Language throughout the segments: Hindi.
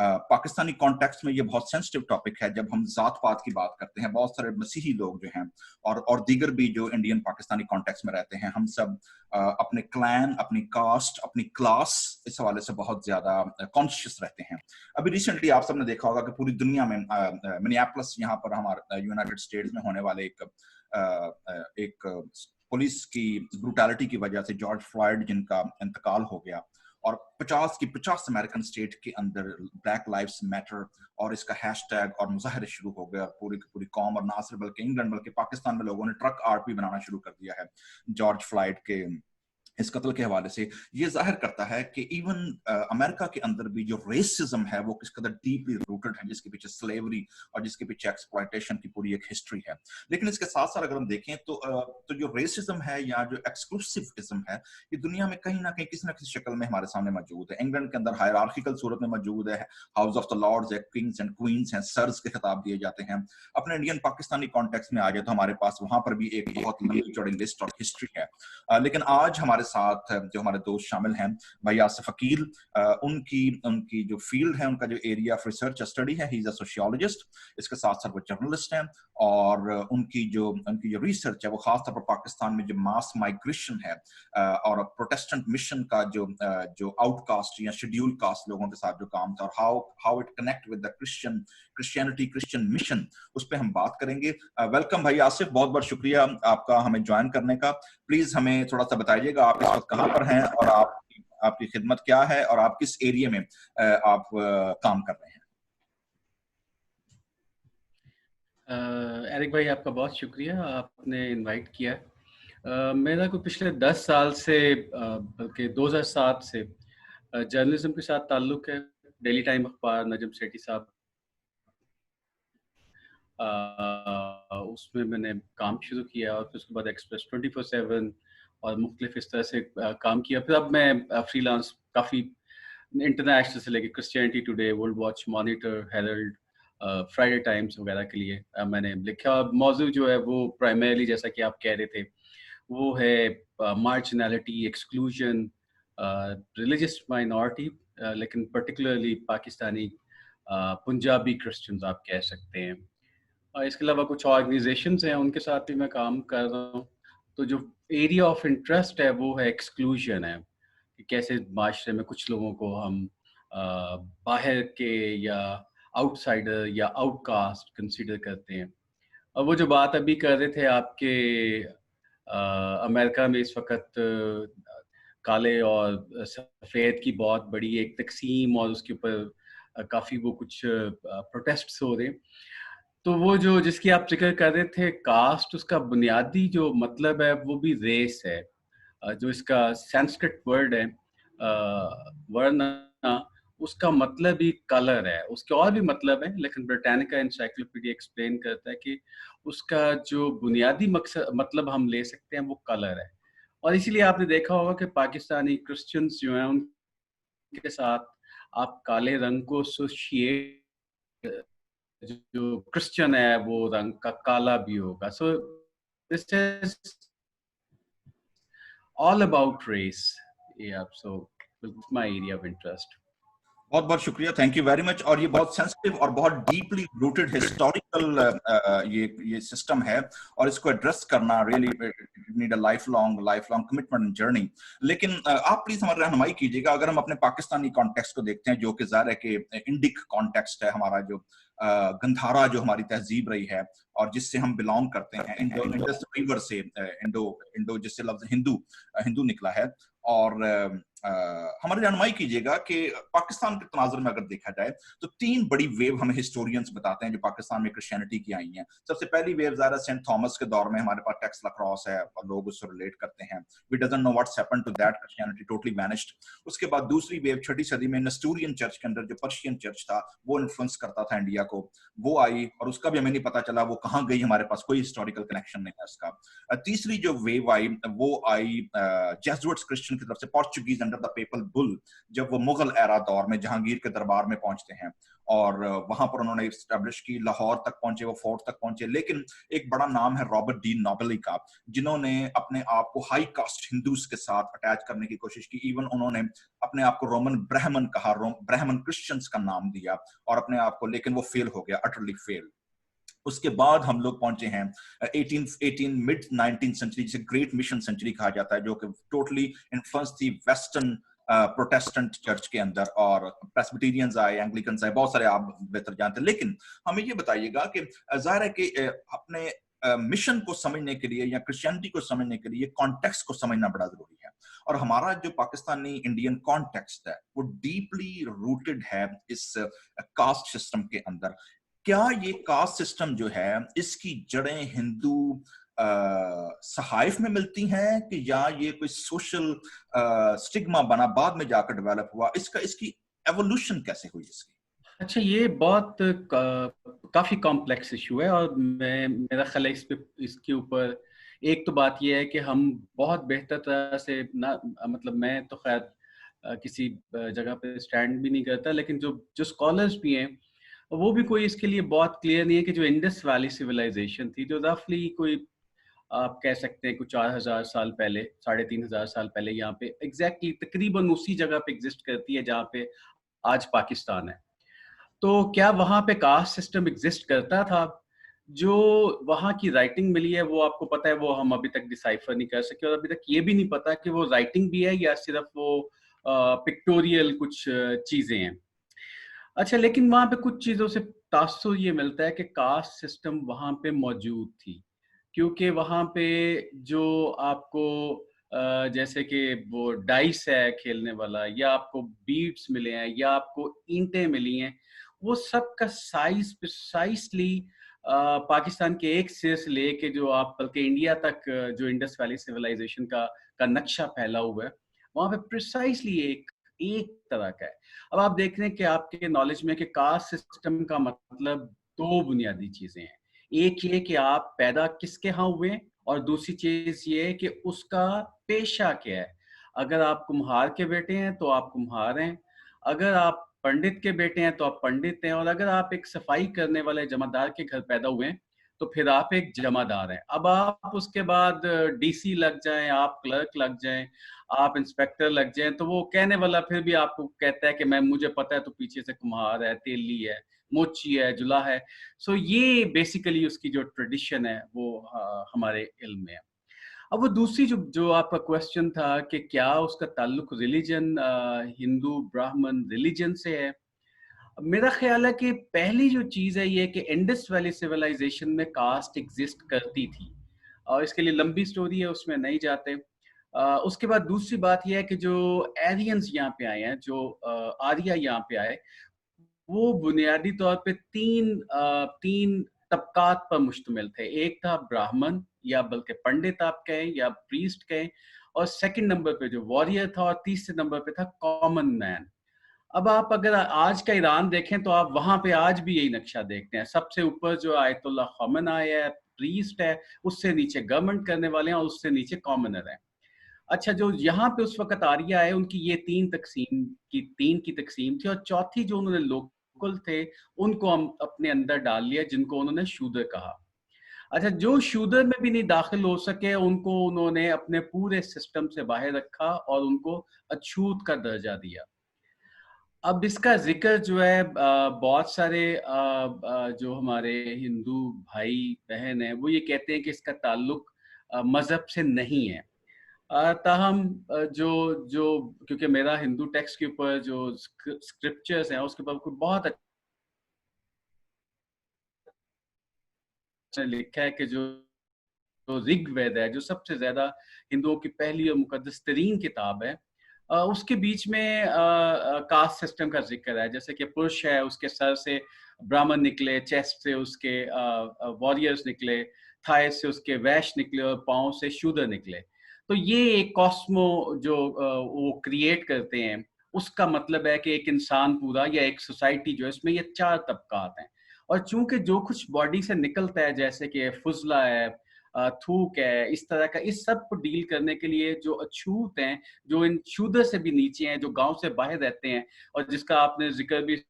पाकिस्तानी कॉन्टेक्स्ट में ये बहुत सेंसिटिव टॉपिक है। जब हम जात पात की बात करते हैं, बहुत सारे मसीही लोग जो हैं और दीगर भी जो इंडियन पाकिस्तानी कॉन्टेक्स्ट में रहते हैं, हम सब अपने क्लैन, अपनी कास्ट, अपनी क्लास, इस हवाले से बहुत ज्यादा कॉन्शियस रहते हैं। अभी रिसेंटली आप सबने देखा होगा कि पूरी दुनिया में मिनियापोलिस, यहाँ पर हमारे यूनाइटेड स्टेट्स में होने वाले एक पुलिस की ब्रूटैलिटी की वजह से जॉर्ज फ्लॉयड जिनका इंतकाल हो गया, और 50 अमेरिकन स्टेट के अंदर ब्लैक लाइव्स मैटर और इसका हैशटैग और मुजाहरे शुरू हो गए, और पूरी की पूरी कौम, और ना सिर्फ बल्कि इंग्लैंड बल्कि पाकिस्तान में लोगों ने ट्रक आर्ट भी बनाना शुरू कर दिया है जॉर्ज फ्लॉयड के इस कत्ल के हवाले से। ये जाहिर करता है कि इवन अमेरिका के अंदर भी जो रेसिज्म है वो किस कदर डीपली रूटेड है, जिसके पीछे स्लेवरी और जिसके पीछे एक्सप्लॉयटेशन की पूरी एक हिस्ट्री है। लेकिन इसके साथ साथ अगर हम देखें तो जो रेसिज्म है या जो एक्सक्लूसिविज्म है, ये दुनिया में कहीं ना कहीं किसी न किसी शक्ल में हमारे सामने मौजूद है। इंग्लैंड के अंदर हायरार्किकल सूरत में मौजूद है, हाउस ऑफ द लॉर्ड्स है, किंग्स एंड क्वींस हैं, सर्स के खिताब दिए जाते हैं। अपने इंडियन पाकिस्तानी कॉन्टेक्स्ट में आ जाए तो हमारे पास वहां पर भी एक बहुत लंबी चौड़ी लिस्ट और हिस्ट्री है। लेकिन आज हमारे साथ जो हमारे दोस्त शामिल हैं, भाई आसिफ अकील, उनकी जो फील्ड है, उनका जो एरिया ऑफ रिसर्च स्टडी है, ही इज अ सोशियोलॉजिस्ट, इसके साथ साथ वो जर्नलिस्ट हैं, और उनकी जो रिसर्च है वो खासतौर पर पाकिस्तान में जो मास माइग्रेशन है और प्रोटेस्टेंट मिशन का जो आउटकास्ट या शेड्यूल कास्ट लोगों के साथ जो काम था, और how it connect with the Christian mission, उस पर हम बात करेंगे। वेलकम भाई आसिफ, बहुत बहुत शुक्रिया आपका हमें ज्वाइन करने का। प्लीज हमें थोड़ा सा बताइएगा आप इस वक्त कहाँ पर हैं, और आपकी खिदमत क्या है, और आप किस एरिया में आप काम कर रहे हैं। एरिक भाई, आपका बहुत शुक्रिया, आपने इनवाइट किया। मेरा को पिछले 10 साल से बल्कि 2007 से जर्नलिज्म के साथ ताल्लुक है। डेली टाइम अखबार, नजम सेठी साहब, उसमें मैंने काम शुरू किया, और फिर उसके बाद एक्सप्रेस 24/7 और मुख्तलिफ इस तरह से काम किया। फिर अब मैं फ्रीलांस काफ़ी इंटरनेशनल से लेके Christianity Today, World Watch, Monitor, Herald, Friday Times वगैरह के लिए मैंने लिखा। मौजू जो है वो प्राइमरीली, जैसा कि आप कह रहे थे, वो है मार्जिनैलिटी, एक्सक्लूजन, रिलीजियस माइनॉरिटी, लेकिन पर्टिकुलरली पाकिस्तानी पंजाबी क्रिश्चियंस आप कह सकते हैं। इसके अलावा कुछ ऑर्गेनाइजेशंस हैं, उनके साथ भी मैं काम कर रहा हूँ। तो जो एरिया ऑफ इंटरेस्ट है वो है एक्सक्लूजन है, कि कैसे माशरे में कुछ लोगों को हम बाहर के या आउटसाइडर या आउटकास्ट कंसीडर करते हैं। और वो जो बात अभी कर रहे थे आपके, अमेरिका में इस वक्त काले और सफ़ेद की बहुत बड़ी एक तकसीम, और उसके ऊपर काफ़ी वो कुछ प्रोटेस्ट्स हो रहे हैं। तो वो जो जिसकी आप जिक्र कर रहे थे, कास्ट, उसका बुनियादी जो मतलब है वो भी रेस है। जो इसका संस्कृत वर्ड है वर्ण, उसका मतलब ही कलर है। उसके और भी मतलब है, लेकिन ब्रिटानिका एनसाइक्लोपीडिया एक्सप्लेन करता है कि उसका जो बुनियादी मकसद मतलब हम ले सकते हैं वो कलर है। और इसीलिए आपने देखा होगा कि पाकिस्तानी क्रिश्चियंस जो हैं, उनके साथ आप काले रंग को एसोसिएट, जो क्रिश्चियन है वो रंग का काला भी होगा। So this is all about race. So my area of interest. बहुत बहुत शुक्रिया, थैंक यू वेरी मच। और ये बहुत सेंसिटिव और बहुत डीपली रूटेड हिस्टोरिकल ये सिस्टम है, और इसको एड्रेस करना really need a life long commitment and journey. लेकिन आप प्लीज हमारी रहनुमाई कीजिएगा। अगर हम अपने पाकिस्तानी कॉन्टेक्स्ट को देखते हैं, जो कि ज़ाहिर है कि इंडिक कॉन्टेक्स्ट है, हमारा जो गंधारा जो हमारी तहजीब रही है और जिससे हम बिलोंग करते हैं, इंडस रिवर से, इंडो जिससे लफ्ज हिंदू निकला है। और हमारी रहनुमाई कीजिएगा कि पाकिस्तान के तनाजुर में अगर देखा जाए तो 3 बड़ी वेव हमें हिस्टोरियंस बताते हैं जो पाकिस्तान में क्रिश्चियनिटी की आई हैं। सबसे पहली वेव ज़ाहिर सेंट थॉमस के दौर में, हमारे पास टेक्स लक्रॉस है और लोग उससे रिलेट करते हैं। We doesn't know what's happened to that, Christianity totally vanished. उसके बाद दूसरी वेव 6वीं सदी में नेस्टोरियन चर्च के अंदर जो पर्शियन चर्च था वो इन्फ्लुएंस करता था इंडिया को, वो आई, और उसका भी हमें नहीं पता चला वो कहाँ गई, हमारे पास कोई हिस्टोरिकल कनेक्शन नहीं है उसका। तीसरी जो वेव आई वो आई जेसुइट्स क्रिश्चियन की तरफ से, Portuguese and under the PayPal bull, जब वो मुगल एरा दौर में जहांगीर के दरबार में पहुंचते हैं और वहां पर उन्होंने स्टैब्लिश की, लाहौर तक पहुंचे, वो फोर्ट तक पहुंचे। लेकिन एक बड़ा नाम है रॉबर्ट डी नॉबेली का, जिन्होंने अपने आप को हाई कास्ट हिंदूज के साथ अटैच करने की कोशिश की। इवन उन्होंने अपने आप को रोमन ब्राह्मण कहा, ब्राह्मण क्रिश्चियंस का नाम दिया और अपने आप को, लेकिन वो फेल हो गया, अटरली फेल। उसके बाद हम लोग पहुंचे हैं 18 मिड 19th सेंचुरी, जिसे ग्रेट मिशन सेंचुरी कहा जाता है, जो कि टोटली इन्फ्लुएंस थी वेस्टर्न प्रोटेस्टेंट चर्च के अंदर, और प्रेस्बिटेरियंस आए, एंग्लिकन्स आए, बहुत सारे आप बेहतर जानते हैं। लेकिन हमें ये बताइएगा कि जाहिर है कि अपने मिशन को समझने के लिए या क्रिश्चियनिटी को समझने के लिए कॉन्टेक्स्ट को समझना बड़ा जरूरी है। और हमारा जो पाकिस्तानी इंडियन कॉन्टेक्स्ट है वो डीपली रूटेड है इस कास्ट सिस्टम के अंदर। क्या ये कास्ट सिस्टम जो है, इसकी जड़ें हिंदू सहाइफ में मिलती हैं कि या ये कोई सोशल स्टिग्मा बना बाद में जाकर डेवलप हुआ? इसकी एवोल्यूशन कैसे हुई इसकी? अच्छा, ये बहुत काफी कॉम्प्लेक्स इशू है, और मेरा ख्याल है इसके ऊपर एक तो बात ये है कि हम बहुत बेहतर तरह से ना, मतलब मैं तो खैर किसी जगह पे स्टैंड भी नहीं करता, लेकिन जो स्कॉलर्स भी हैं वो भी कोई इसके लिए बहुत क्लियर नहीं है कि जो इंडस वैली सिविलाइजेशन थी, जो रफली कोई आप कह सकते हैं कुछ 4000 साल पहले, 3500 साल पहले यहाँ पे एग्जैक्टली तकरीबन उसी जगह पे एग्जिस्ट करती है जहाँ पे आज पाकिस्तान है। तो क्या वहाँ पे कास्ट सिस्टम एग्जिस्ट करता था? जो वहाँ की राइटिंग मिली है वो आपको पता है, वो हम अभी तक डिसाइफर नहीं कर सके, और अभी तक ये भी नहीं पता कि वो राइटिंग भी है या सिर्फ वो पिक्टोरियल कुछ चीजें हैं। अच्छा, लेकिन वहाँ पे कुछ चीजों से तासुर ये मिलता है कि कास्ट सिस्टम वहाँ पे मौजूद थी, क्योंकि वहाँ पे जो आपको जैसे कि वो डाइस है खेलने वाला, या आपको बीड्स मिले हैं, या आपको ईंटें मिली हैं, वो सब का साइज प्रिसाइसली पाकिस्तान के एक सिरे से लेके जो आप बल्कि इंडिया तक जो इंडस वैली सिविलाइजेशन का नक्शा फैला हुआ है, वहाँ पे प्रिसाइसली एक एक तरह का है। अब आप देख रहे हैं कि आपके नॉलेज में कि कास्ट सिस्टम का मतलब दो बुनियादी चीजें हैं। एक ये कि आप पैदा किसके यहाँ हुए हैं, और दूसरी चीज ये है कि उसका पेशा क्या है। अगर आप कुम्हार के बेटे हैं तो आप कुम्हार हैं, अगर आप पंडित के बेटे हैं तो आप पंडित हैं, और अगर आप एक सफाई करने वाले जमादार के घर पैदा हुए हैं तो फिर आप एक जमादार हैं। अब आप उसके बाद डीसी लग जाएं, आप क्लर्क लग जाएं, आप इंस्पेक्टर लग जाएं, तो वो कहने वाला फिर भी आपको कहता है कि मैं मुझे पता है, तो पीछे से कुम्हार है, तेली है, मोची है, जुला है। सो ये बेसिकली उसकी जो ट्रेडिशन है वो हमारे इल्म में है। अब वो दूसरी जो जो आपका क्वेश्चन था कि क्या उसका ताल्लुक रिलीजन, हिंदू ब्राह्मण रिलीजन से है, मेरा ख्याल है कि पहली जो चीज है ये कि इंडस वैली सिविलाइजेशन में कास्ट एग्जिस्ट करती थी, और इसके लिए लंबी स्टोरी है, उसमें नहीं जाते। उसके बाद दूसरी बात यह है कि जो एरियंस यहाँ पे आए हैं, जो आर्या यहाँ पे आए, वो बुनियादी तौर पे तीन तबकात पर मुश्तमिल थे। एक था ब्राह्मण, या बल्कि पंडित आप कहें या प्रीस्ट कहें, और सेकंड नंबर पे जो वॉरियर था, और तीसरे नंबर पे था कॉमन मैन। अब आप अगर आज का ईरान देखें तो आप वहां पे आज भी यही नक्शा देखते हैं। सबसे ऊपर जो आयतुल्ला ख़ामेनी है, प्रीस्ट है, उससे नीचे गवर्नमेंट करने वाले हैं, और उससे नीचे कॉमनर है। अच्छा, जो यहाँ पे उस वक्त आर्या है, उनकी ये तीन की तकसीम थी, और चौथी जो उन्होंने लोकल थे उनको हम अपने अंदर डाल लिया, जिनको उन्होंने शूदर कहा। अच्छा, जो शूदर में भी नहीं दाखिल हो सके उनको उन्होंने अपने पूरे सिस्टम से बाहर रखा और उनको अछूत का दर्जा दिया। अब इसका जिक्र जो है बहुत सारे जो हमारे हिंदू भाई बहन हैं वो ये कहते हैं कि इसका ताल्लुक मजहब से नहीं है। ताहम जो जो क्योंकि मेरा हिंदू टेक्स्ट के ऊपर जो स्क्रिप्चर्स हैं उसके ऊपर बहुत अच्छा लिखा है कि जो ऋग्वेद है, जो सबसे ज्यादा हिंदुओं की पहली और मुकद्दस तरीन किताब है, उसके बीच में कास्ट सिस्टम का जिक्र है। जैसे कि पुरुष है, उसके सर से ब्राह्मण निकले, चेस्ट से उसके वॉरियर्स निकले, थाई से उसके वैश्य निकले, और पाँव से शूद्र निकले। तो ये एक कॉस्मो जो वो क्रिएट करते हैं, उसका मतलब है कि एक इंसान पूरा या एक सोसाइटी जो है इसमें ये चार तबकात हैं। और चूंकि जो कुछ बॉडी से निकलता है, जैसे कि फुजला है, थूक है, इस तरह का, इस सब को डील करने के लिए जो अछूत हैं, जो इन शूद्र से भी नीचे हैं, जो गांव से बाहर रहते हैं, और जिसका आपने जिक्र भी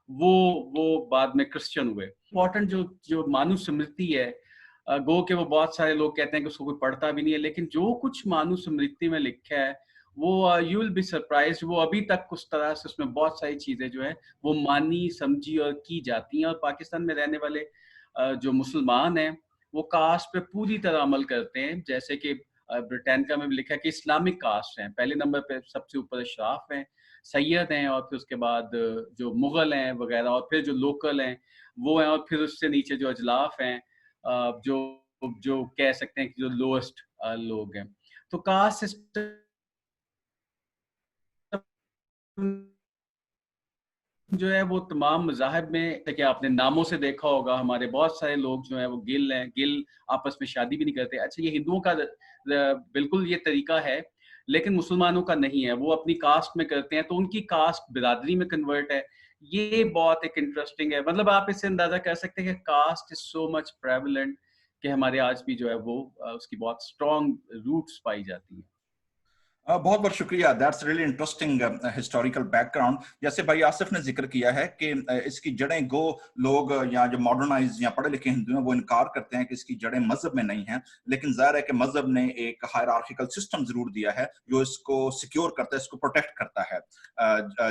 वो वो बाद में क्रिश्चियन हुए। इम्पोर्टेंट जो जो मानु स्मृति है, गो के वो बहुत सारे लोग कहते हैं कि उसको कोई पढ़ता भी नहीं है, लेकिन जो कुछ मानु स्मृति में लिखा है वो यू विल बी सरप्राइज्ड, वो अभी तक उस तरह से उसमें बहुत सारी चीजें जो है वो मानी समझी और की जाती हैं। और पाकिस्तान में रहने वाले जो मुसलमान हैं वो कास्ट पे पूरी तरह अमल करते हैं, जैसे कि ब्रिटानिका में भी लिखा है कि इस्लामिक कास्ट हैं, पहले नंबर पे सबसे ऊपर अशराफ हैं, सैयद हैं, और फिर उसके बाद जो मुगल हैं वगैरह, और फिर जो लोकल हैं वो हैं, और फिर उससे नीचे जो अजलाफ हैं, जो जो कह सकते हैं कि जो लोएस्ट लोग हैं। तो कास्ट सिस्टम जो है वो तमाम मज़ाहिब में, कि आपने नामों से देखा होगा, हमारे बहुत सारे लोग जो हैं वो गिल हैं, गिल आपस में शादी भी नहीं करते। अच्छा, ये हिंदुओं का बिल्कुल ये तरीका है, लेकिन मुसलमानों का नहीं है, वो अपनी कास्ट में करते हैं, तो उनकी कास्ट बिरादरी में कन्वर्ट है। ये बहुत एक इंटरेस्टिंग है, मतलब आप इससे अंदाजा कर सकते हैं कि caste is so much prevalent कि हमारे आज भी जो है वो उसकी बहुत स्ट्रॉन्ग रूट्स पाई जाती हैं। बहुत बहुत शुक्रिया, that's really interesting historical background. जैसे भाई आसिफ ने जिक्र किया है कि इसकी जड़ें गो लोग या जो मॉडर्नाइज या पढ़े लिखे हिंदू हैं वो इनकार करते हैं कि इसकी जड़ें मजहब में नहीं हैं, लेकिन जाहिर है कि मजहब ने एक हायरार्किकल सिस्टम जरूर दिया है जो इसको सिक्योर करता है, इसको प्रोटेक्ट करता है,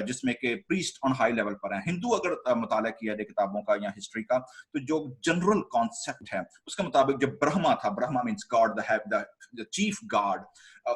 जिसमें कि प्रीस्ट ऑन हाई लेवल पर है। हिंदू अगर मुताला किया जाए किताबों का या हिस्ट्री का, तो जो जनरल कॉन्सेप्ट है उसके मुताबिक जो ब्रह्मा था, Brahma means God, the chief God,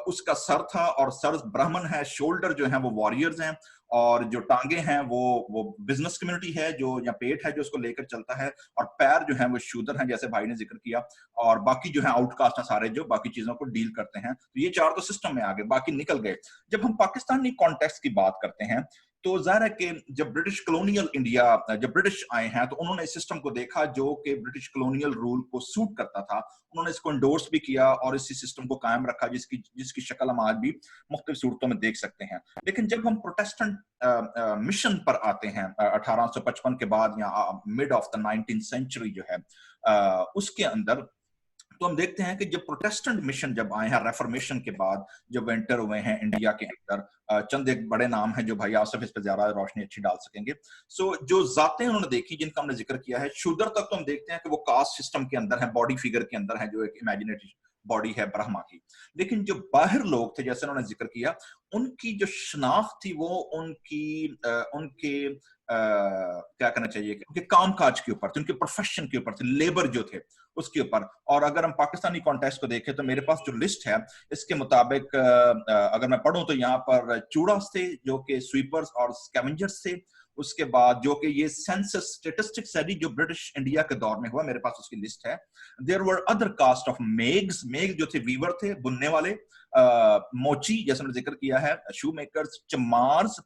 उसका सर था, और सर ब्राह्मण है, शोल्डर जो है वो वॉरियर्स हैं, और जो टांगे हैं वो बिजनेस कम्युनिटी है जो, या पेट है जो उसको लेकर चलता है, और पैर जो है वो शूदर हैं, जैसे भाई ने जिक्र किया, और बाकी जो है आउटकास्ट हैं सारे, जो बाकी चीजों को डील करते हैं। तो ये चार तो सिस्टम में आ गए, बाकी निकल गए। जब हम पाकिस्तानी कॉन्टेक्स्ट की बात करते हैं तो जाहिर है कि जब ब्रिटिश कॉलोनियल इंडिया, जब ब्रिटिश आए हैं तो उन्होंने इस सिस्टम को देखा जो कि ब्रिटिश कॉलोनियल रूल को सूट करता था, उन्होंने इसको एंडोर्स भी किया और इसी सिस्टम को कायम रखा, जिसकी जिसकी शक्ल हम आज भी मुख्तलिफ सूरतों में देख सकते हैं। लेकिन जब हम प्रोटेस्टेंट मिशन पर आते हैं 1855 के बाद, या mid of the 19th century जो है, उसके अंदर तो हम देखते हैं कि जब प्रोटेस्टेंट मिशन जब आए हैं रेफॉर्मेशन के बाद, जब एंटर हुए हैं इंडिया के अंदर, चंद एक बड़े नाम हैं जो भाई आसिफ इस पर ज्यादा रोशनी अच्छी डाल सकेंगे। सो जो जातें उन्होंने देखी जिनका हमने जिक्र किया है, शूद्र तक तो हम देखते हैं कि वो कास्ट सिस्टम के अंदर है, बॉडी फिगर के अंदर है, जो एक इमेजिनेटिव बॉडी है ब्रह्मा की। लेकिन जो बाहर लोग थे, जैसे उन्होंने जिक्र किया, उनकी जो शनाख्त थी वो उनके क्या कहना चाहिए कि उनके कामकाज के ऊपर थी, उनके प्रोफेशन के ऊपर थे, लेबर जो थे उसके ऊपर। और अगर हम पाकिस्तानी कॉन्टेक्स्ट को देखें तो मेरे पास जो लिस्ट है इसके मुताबिक अगर मैं पढ़ूं तो यहाँ पर चूड़ास थे जो कि स्वीपर्स और स्कैवेंजर्स थे। उसके बाद जो कि ये सेंसस स्टेटिस्टिक्स है जो ब्रिटिश इंडिया के दौर में हुआ, मेरे पास उसकी लिस्ट है। There were other caste of Meghs, Megh जो थे वीवर थे, बुनने वाले, मोची जैसे मैंने जिक्र किया है, शू मेकर्स, चमार्स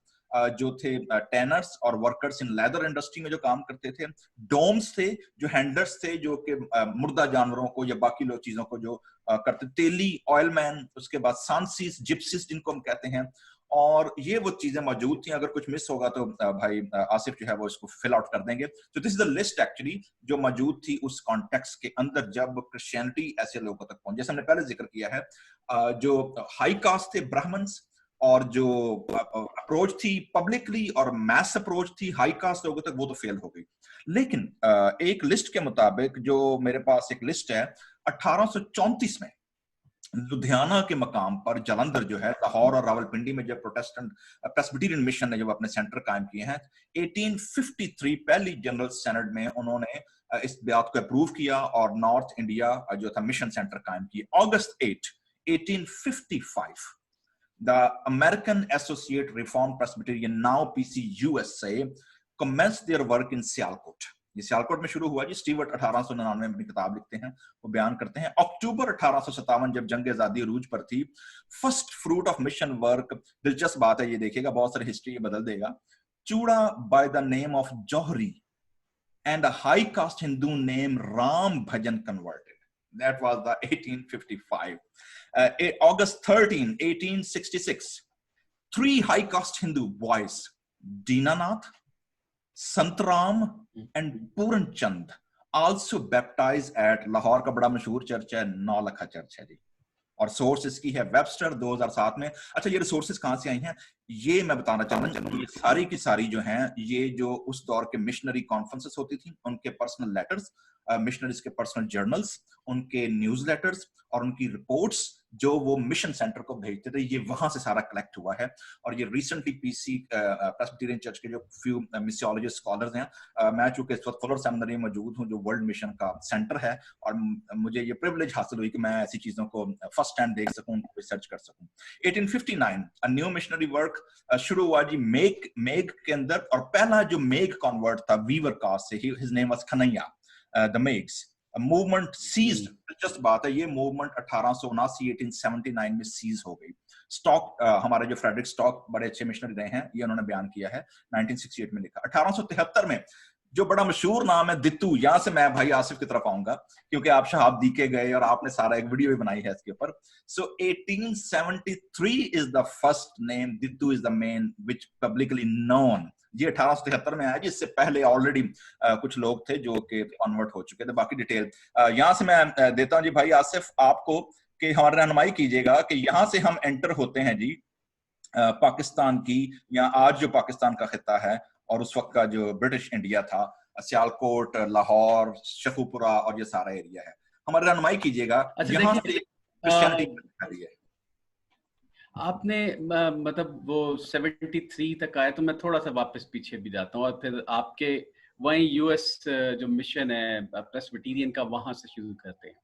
जो थे टेनर्स और वर्कर्स इन लेदर इंडस्ट्री में जो काम करते थे, डोम्स थे जो हैंडलर्स थे, जो कि मुर्दा जानवरों को या बाकी लोग चीजों को जो करते, तेली, ऑयलमैन, उसके बाद सांसीस, जिप्सिस जिनको हम कहते हैं। और ये वो चीजें मौजूद थी। अगर कुछ मिस होगा तो भाई आसिफ जो है वो इसको फिल आउट कर देंगे। तो this is the list actually जो मौजूद थी उस कॉन्टेक्स्ट के अंदर जब क्रिश्चियनिटी ऐसे लोगों तक पहुंची। जैसे हमने पहले जिक्र किया है, जो हाई कास्ट थे ब्राह्मण्स, और जो अप्रोच थी पब्लिकली और मैस अप्रोच थी हाई कास्ट लोगों तक, वो तो फेल हो गई। लेकिन एक लिस्ट के मुताबिक, जो मेरे पास एक लिस्ट है, 1834 में लुधियाना के मकाम पर जालंधर जो है, लाहौर और रावलपिंडी में जब प्रोटेस्टेंट प्रेस्बिटेरियन मिशन ने जब अपने सेंटर कायम किए हैं, 1853 पहली जनरल सेनेट में उन्होंने इस बात को अप्रूव किया और नॉर्थ इंडिया जो था मिशन सेंटर कायम किया। अगस्त 8, 1855 the American Associate Reformed Presbyterian, now PCUSA, commenced their work in Sialkot। ये सियालकोट में शुरू हुआ जी। स्टीवर्ट 1899 में अपनी किताब लिखते हैं, वो बयान करते हैं। अक्टूबर 1857 जब जंग आजादी अरूज पर थी, first fruit of mission work, दिलचस्प बात है ये देखिएगा, बहुत सारी हिस्ट्री ये बदल देगा। Chura by the name of Johri and a high caste Hindu named Ram Bhajan converted. That was the 1855. August 13, 1866, 3 high caste Hindu boys, Dinanath, Santram and Puran Chand, also baptized at Lahore का बड़ा मशहूर चर्च है, नौलखा चर्च है जी। और सोर्स इसकी है वेबस्टर 2007 में। अच्छा, ये रिसोर्सेज कहां से आई हैं ये मैं बताना चाहूंगा। ये सारी की सारी जो हैं, ये जो उस दौर के मिशनरी कॉन्फ्रेंसेस होती थी, उनके पर्सनल लेटर्स, मिशनरीज के पर्सनल जर्नल्स, उनके न्यूज लेटर्स और उनकी रिपोर्ट्स जो वो मिशन सेंटर को भेजते थे, ये वहां से सारा कलेक्ट हुआ है। और ये रिसेंटली पीसी प्रेस्बिटेरियन चर्च के जो फ्यू मिसियोलॉजी स्कॉलर्स हैं, मैं चूंकि इस वक्त फुलर सेमिनरी में मौजूद हूं जो वर्ल्ड मिशन का सेंटर है, और मुझे ये प्रिविलेज हासिल हुई कि मैं ऐसी चीजों को फर्स्ट हैंड देख सकूं, रिसर्च कर सकूं। 1859 अ न्यू मिशनरी वर्क शुरू हुआ जी मेघ के अंदर, और पहला जो मेघ कन्वर्ट था वीवर कास्ट से, his name was Kanhaiya the Meghs. Movement ceased, दिलचस्प बात है, ये मूवमेंट 1879 में सीज हो गई। स्टॉक हमारे जो फ्रेडरिक स्टॉक बड़े अच्छे मिशनरी रहे हैं, ये उन्होंने बयान किया है, 1968 में लिखा। 1873 में जो बड़ा मशहूर नाम है दित्तू, यहां से मैं भाई आसिफ की तरफ आऊंगा क्योंकि आप शहाबदी के गए और आपने सारा एक वीडियो भी बनाई है इसके ऊपर। So 1873 is the first name, Ditt is the man which publicly known. ये 1873 में आया जी, इससे पहले ऑलरेडी कुछ लोग थे जो कि कन्वर्ट हो चुके थे। बाकी डिटेल यहां से मैं देता हूं जी भाई आसिफ आपको, कि हमारी रहनुमाई कीजिएगा कि यहां से हम एंटर होते हैं जी पाकिस्तान की, या आज जो पाकिस्तान का खिता है और उस वक्त का जो ब्रिटिश इंडिया था, सियालकोट, लाहौर, शेखुपुरा और ये सारा एरिया है। हमारी रहनुमाई कीजिएगा। अच्छा, यहाँ से देखिए क्रिश्चियनिटी है। आपने मतलब वो 73 तक आए, तो मैं थोड़ा सा वापस पीछे भी जाता हूँ और फिर आपके वहीं यूएस जो मिशन है प्रेस्बिटेरियन का, वहां से शुरू करते हैं।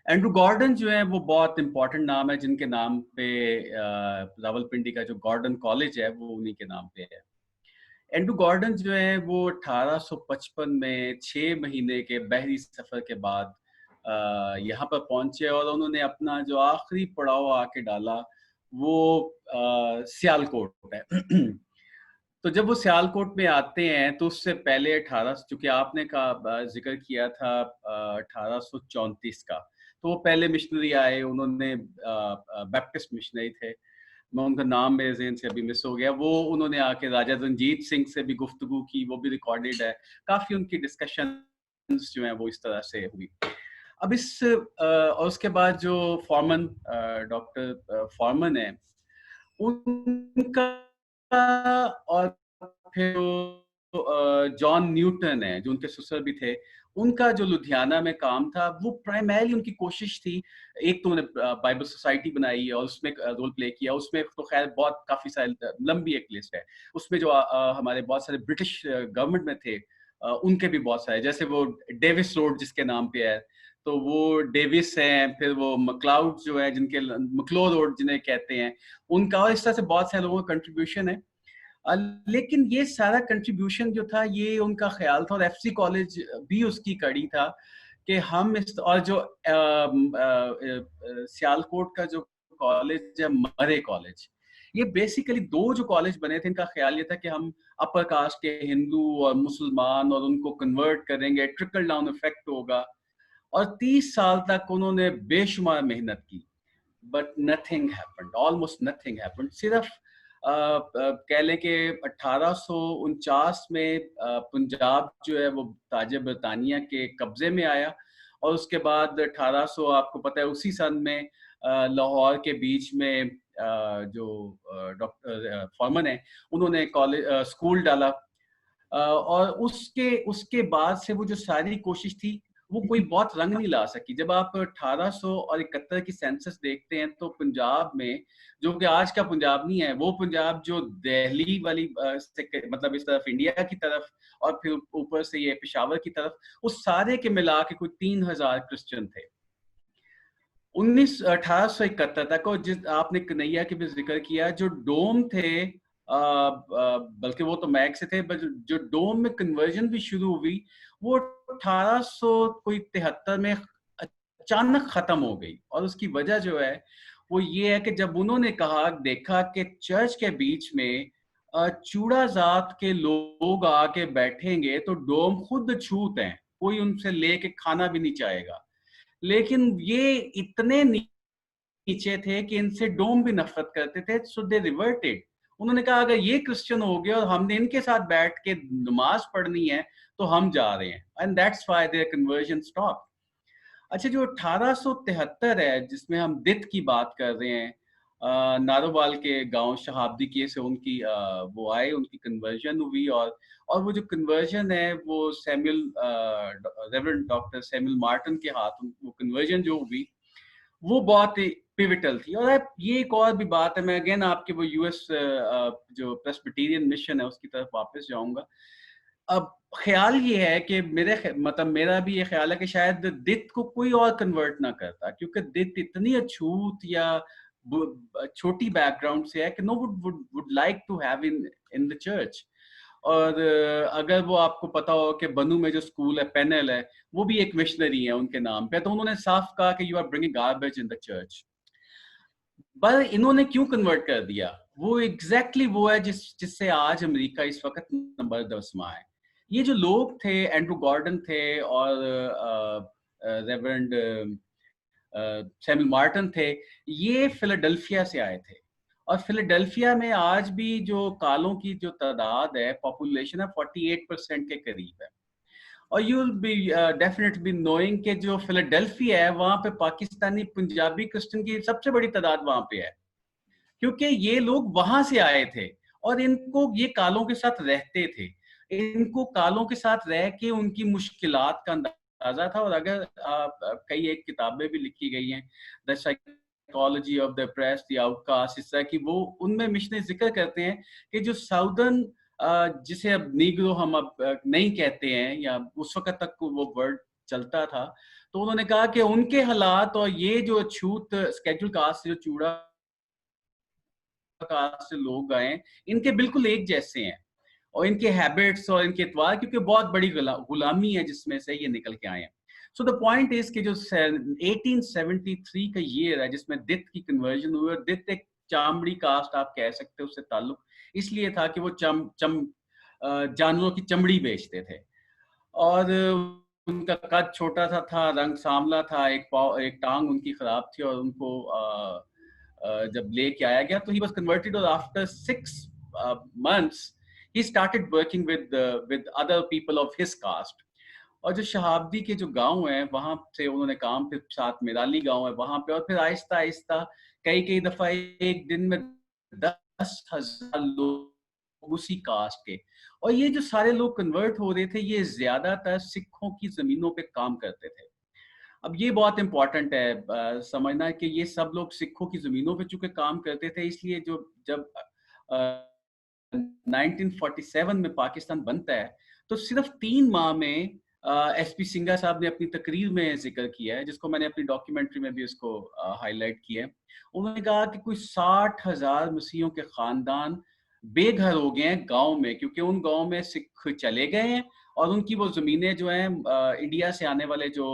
एंड्रू गॉर्डन जो है वो बहुत इंपॉर्टेंट नाम है, जिनके नाम पे रावलपिंडी का जो गॉर्डन कॉलेज है वो उन्हीं के नाम पे है। एंड्रू गॉर्डन जो है वो 1855 में 6 महीने के बहरी सफर के बाद यहाँ पर पहुंचे, और उन्होंने अपना जो आखिरी पड़ाव आके डाला वो सियालकोट है। तो जब वो सियालकोट में आते हैं तो उससे पहले 18, चूंकि आपने का जिक्र किया था 1834 का, तो वो पहले मिशनरी आए, उन्होंने बैप्टिस्ट मिशनरी थे, मैं उनका नाम मेरे ज़हन से अभी मिस हो गया। वो उन्होंने आके राजा रंजीत सिंह से भी गुफ्तगू की, वो भी रिकॉर्डेड है। काफ़ी उनकी डिस्कशंस जो हैं वो इस तरह से हुई। अब और उसके बाद जो फॉरमन, डॉक्टर फॉरमन है, उनका, और फिर जॉन न्यूटन है जो उनके ससुर भी थे, उनका जो लुधियाना में काम था, वो प्राइमरीली उनकी कोशिश थी, एक तो उन्होंने बाइबल सोसाइटी बनाई और उसमें रोल प्ले किया। उसमें तो खैर बहुत काफ़ी सारी लंबी एक लिस्ट है, उसमें जो हमारे बहुत सारे ब्रिटिश गवर्नमेंट में थे उनके भी बहुत सारे, जैसे वो डेविस रोड जिसके नाम पे है, तो वो डेविस हैं, फिर वो मक्लाउड जो है, जिनके मक्लो रोड जिन्हें कहते हैं, उनका, और इस तरह से बहुत सारे लोगों का कंट्रीब्यूशन है। लेकिन ये सारा कंट्रीब्यूशन जो था ये उनका ख्याल था, और एफसी कॉलेज भी उसकी कड़ी था कि हम इस, और जो सियालकोट का जो कॉलेज है मरे कॉलेज, ये बेसिकली 2 जो कॉलेज बने थे, इनका ख्याल ये था कि हम अपर कास्ट के हिंदू और मुसलमान और उनको कन्वर्ट करेंगे, ट्रिकल डाउन इफेक्ट होगा। और 30 साल तक उन्होंने बेशुमार मेहनत की, but nothing happened, almost nothing happened. सिर्फ कह लें कि 1849 में पंजाब जो है वो ताजे बरतानिया के कब्जे में आया, और उसके बाद 1800, आपको पता है उसी सन में लाहौर के बीच में जो डॉक्टर फॉरमन है, उन्होंने कॉलेज स्कूल डाला, और उसके बाद से वो जो सारी कोशिश थी वो कोई बहुत रंग नहीं ला सकी। जब आप 1871 की सेंसस देखते हैं तो पंजाब में, जो कि आज का पंजाब नहीं है, वो पंजाब जो दिल्ली वाली मतलब इस तरफ इंडिया की तरफ और फिर ऊपर से ये पेशावर की तरफ, उस सारे के मिला के कोई 3000 क्रिश्चियन थे 1871 तक। और जिस आपने कन्हैया के भी जिक्र किया, जो डोम थे, बल्कि वो तो मैग से थे, बट जो डोम में कन्वर्जन भी शुरू हुई वो 1873 में अचानक खत्म हो गई। और उसकी वजह जो है वो ये है कि जब उन्होंने देखा कि चर्च के बीच में चूड़ा जात के लोग आके बैठेंगे तो डोम खुद छूत हैं, कोई उनसे लेके खाना भी नहीं चाहेगा। लेकिन ये इतने नीचे थे कि इनसे डोम भी नफरत करते थे, सो दे रिवर्टेड। उन्होंने कहा अगर ये क्रिश्चियन हो गए और हमने इनके साथ बैठ के नमाज पढ़नी है तो हम जा रहे हैं, and that's why there conversion stop. अच्छा, जो 1873 है जिसमें हम दित की बात कर रहे हैं, नारोवाल के गांव शहाबदी के से उनकी वो आए, उनकी कन्वर्जन हुई, और वो जो कन्वर्जन है वो Samuel reverend doctor Samuel Martin के हाथ वो कन्वर्जन जो हुई वो बहुत पिविटल थी। और ये एक और भी बात है, मैं अगेन आपके वो यूएस जो प्रेस्बिटेरियन मिशन है उसकी तरफ वापस जाऊंगा। अब ख्याल ये है कि मतलब मेरा भी ये ख्याल है कि शायद दित को कोई और कन्वर्ट ना करता, क्योंकि दित इतनी अछूत या छोटी बैकग्राउंड से है कि no would like to have in the church. और अगर वो आपको पता हो कि बनू में जो स्कूल है पेनल है वो भी एक मिशनरी है उनके नाम पे, तो उन्होंने साफ कहा कि you are bringing garbage in the church. पर इन्होंने क्यों कन्वर्ट कर दिया, वो एग्जैक्टली वो है जिससे आज अमेरिका इस वक्त नंबर 10 में है। ये जो लोग थे, एंड्रू गॉर्डन थे और रेवरेंड सैमुअल मार्टिन थे, ये फिलाडेल्फिया से आए थे। और फिलाडेल्फिया में आज भी जो कालों की जो तादाद है, पॉपुलेशन है 48% के करीब है। और you will be definitely be knowing कि जो फिलाडेल्फिया है वहां पे पाकिस्तानी पंजाबी क्रिश्चियन की सबसे बड़ी तादाद वहां पे है, क्योंकि ये लोग वहां से आए थे और इनको ये कालों के साथ रहते थे। इनको कालों के साथ रह के उनकी मुश्किलात का अंदाजा था। और अगर कई एक किताबें भी लिखी गई हैं, the psychology of the oppressed, the outcast, इस तरह की, वो उनमें मिशनें जिक्र करते हैं कि जो साउदर्न जिसे अब नीग्रो हम अब नहीं कहते हैं, या उस वक्त तक वो वर्ड चलता था, तो उन्होंने कहा कि उनके हालात और ये जो अछूत स्केड्यूल कास्ट से जो चूड़ा कास्ट से लोग आए, इनके बिल्कुल एक जैसे हैं, और इनके हैबिट्स और इनके इतवार, क्योंकि बहुत बड़ी गुलामी है जिसमें से ये निकल के आए हैं। सो द पॉइंट इज कि जो 1873 का ईयर है जिसमें दित की कन्वर्जन हुई, और दित एक चामड़ी कास्ट आप कह सकते हो, उससे ताल्लुक इसलिए था कि वो जानवरों की चमड़ी बेचते थे, और उनका कद छोटा सा था, रंग सांवला था, एक टांग उनकी खराब थी, और उनको जब लेके आया गया तो ही वाज कन्वर्टेड, और after 6 months he started working with other people of his caste। और जो शहाबदी के जो गांव हैं वहां से उन्होंने काम, फिर साथ मेराली गांव है वहां पे, और फिर आहिस्ता आहिस्ता कई दफा एक दिन में 10,000 लोग उसी कास्ट के, और ये जो सारे लोग कन्वर्ट हो रहे थे ये ज्यादातर सिखों की जमीनों पे काम करते थे। अब ये बहुत इंपॉर्टेंट है समझना कि ये सब लोग सिखों की जमीनों पे चूंकि काम करते थे, इसलिए जो जब 1947 में पाकिस्तान बनता है तो सिर्फ 3 माह में एसपी सिंघा साहब ने अपनी तकरीर में जिक्र किया है, जिसको मैंने अपनी डॉक्यूमेंट्री में भी उसको हाईलाइट किया है। उन्होंने कहा कि कोई 60,000 मसीहियों के खानदान बेघर हो गए हैं गांव में, क्योंकि उन गांव में सिख चले गए हैं और उनकी वो जमीनें जो हैं इंडिया से आने वाले जो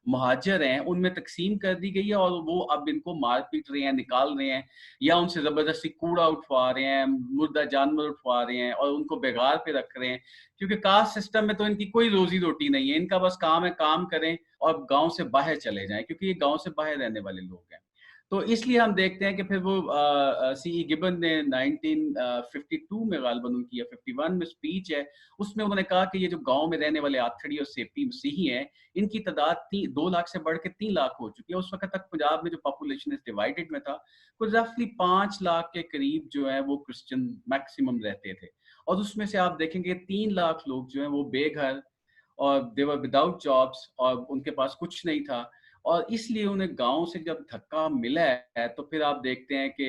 महाजर हैं उनमें तकसीम कर दी गई है, और वो अब इनको मार पीट रहे हैं, निकाल रहे हैं, या उनसे जबरदस्ती कूड़ा उठवा रहे हैं, मुर्दा जानवर उठवा रहे हैं और उनको बेगार पे रख रहे हैं, क्योंकि कास्ट सिस्टम में तो इनकी कोई रोजी रोटी नहीं है, इनका बस काम है काम करें और गांव से बाहर चले जाएं, क्योंकि ये गांव से बाहर रहने वाले लोग हैं। तो इसलिए हम देखते हैं कि फिर वो सी गिबन ने 1952 में गालबन उनकी या 51 में स्पीच है, उसमें उन्होंने कहा कि ये जो गांव में रहने वाले आथड़ी और सेपी मसीही हैं, इनकी तादाद 2 लाख से बढ़ के 3 लाख हो चुकी है। उस वक्त तक पंजाब में जो पॉपुलेशन डिवाइडेड में था, कुछ रफली 5 लाख के करीब जो है वो क्रिश्चियन मैक्सिमम रहते थे, और उसमें से आप देखेंगे 3 लाख लोग जो हैं वो बेघर और दे वर विदाउट जॉब्स, और उनके पास कुछ नहीं था, और इसलिए उन्हें गांव से जब धक्का मिला है तो फिर आप देखते हैं कि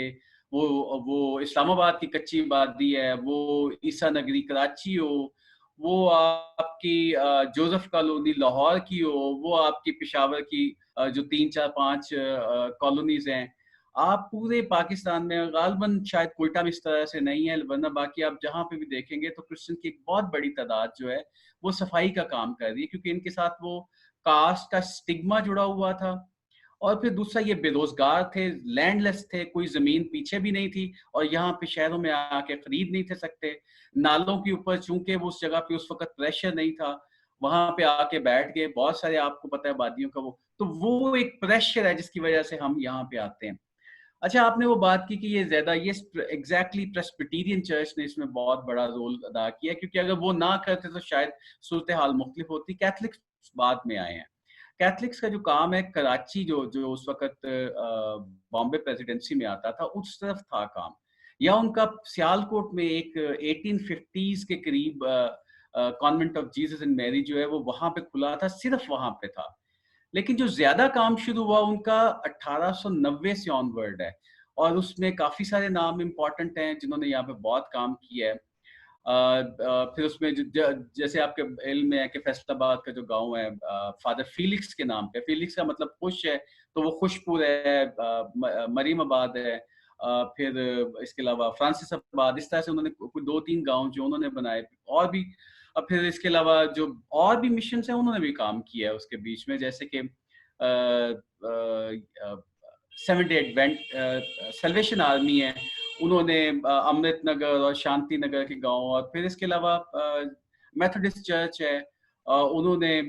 वो इस्लामाबाद की कच्ची आबादी है, वो ईसा नगरी कराची हो, वो आपकी जोसेफ कॉलोनी लाहौर की हो, वो आपकी पेशावर की जो 3-4-5 कॉलोनीज हैं, आप पूरे पाकिस्तान में गालबन शायद कोयटा में इस तरह से नहीं है, वरना बाकी आप जहाँ पे भी देखेंगे तो क्रिश्चियन की एक बहुत बड़ी तादाद जो है वो सफाई का काम कर रही है, क्योंकि इनके साथ वो कास्ट का स्टिग्मा जुड़ा हुआ था, और फिर दूसरा ये बेरोजगार थे, लैंडलेस थे, कोई जमीन पीछे भी नहीं थी, और यहाँ पे शहरों में आके खरीद नहीं थे सकते, नालों के ऊपर चूंकि वो उस जगह पे उस वक्त प्रेशर नहीं था, वहां पे आके बैठ गए, बहुत सारे आपको पता है आबादियों का वो एक प्रेशर है जिसकी वजह से हम यहाँ पे आते हैं। अच्छा, आपने वो बात की कि ये ज़्यादा ये एग्ज़ैक्टली प्रेस्बिटेरियन चर्च ने इसमें बहुत बड़ा रोल अदा किया, क्योंकि अगर वो ना करते तो शायद सूरत-ए-हाल मुख्तलिफ होती। कैथलिक्स बाद में आए हैं। कैथलिक्स का जो काम है, कराची जो जो उस वक़्त बॉम्बे प्रेसिडेंसी में आता था, उस तरफ था काम। या उनका सियालकोट में एक 1850s के करीब convent of Jesus and Mary जो है वो वहाँ पे खुला था, सिर्फ़ वहाँ पे था। लेकिन जो ज़्यादा काम शुरू हुआ उनका 1890 से ऑनवर्ड है, और उसमें काफ़ी सारे नाम इम्पोर्टेंट हैं जिन्होंने यहाँ पे बहुत काम किया है। फिर उसमें जैसे आपके इल्म में है कि फैसलाबाद का जो गाँव है फादर फीलिक्स के नाम पे, फीलिक्स का मतलब खुश है, तो वो खुशपुर है, मरीमाबाद है, फिर इसके अलावा फ्रांसिसाबाद, इस तरह से उन्होंने कोई 2-3 गाँव जो उन्होंने बनाए, और भी फिर इसके अलावा जो और भी मिशंस हैं उन्होंने भी काम किया है उसके बीच में, जैसे कि seventh day advent salvation army है, उन्होंने अमृत नगर और शांति नगर के गांव, और फिर इसके अलावा मेथोडिस्ट चर्च है, उन्होंने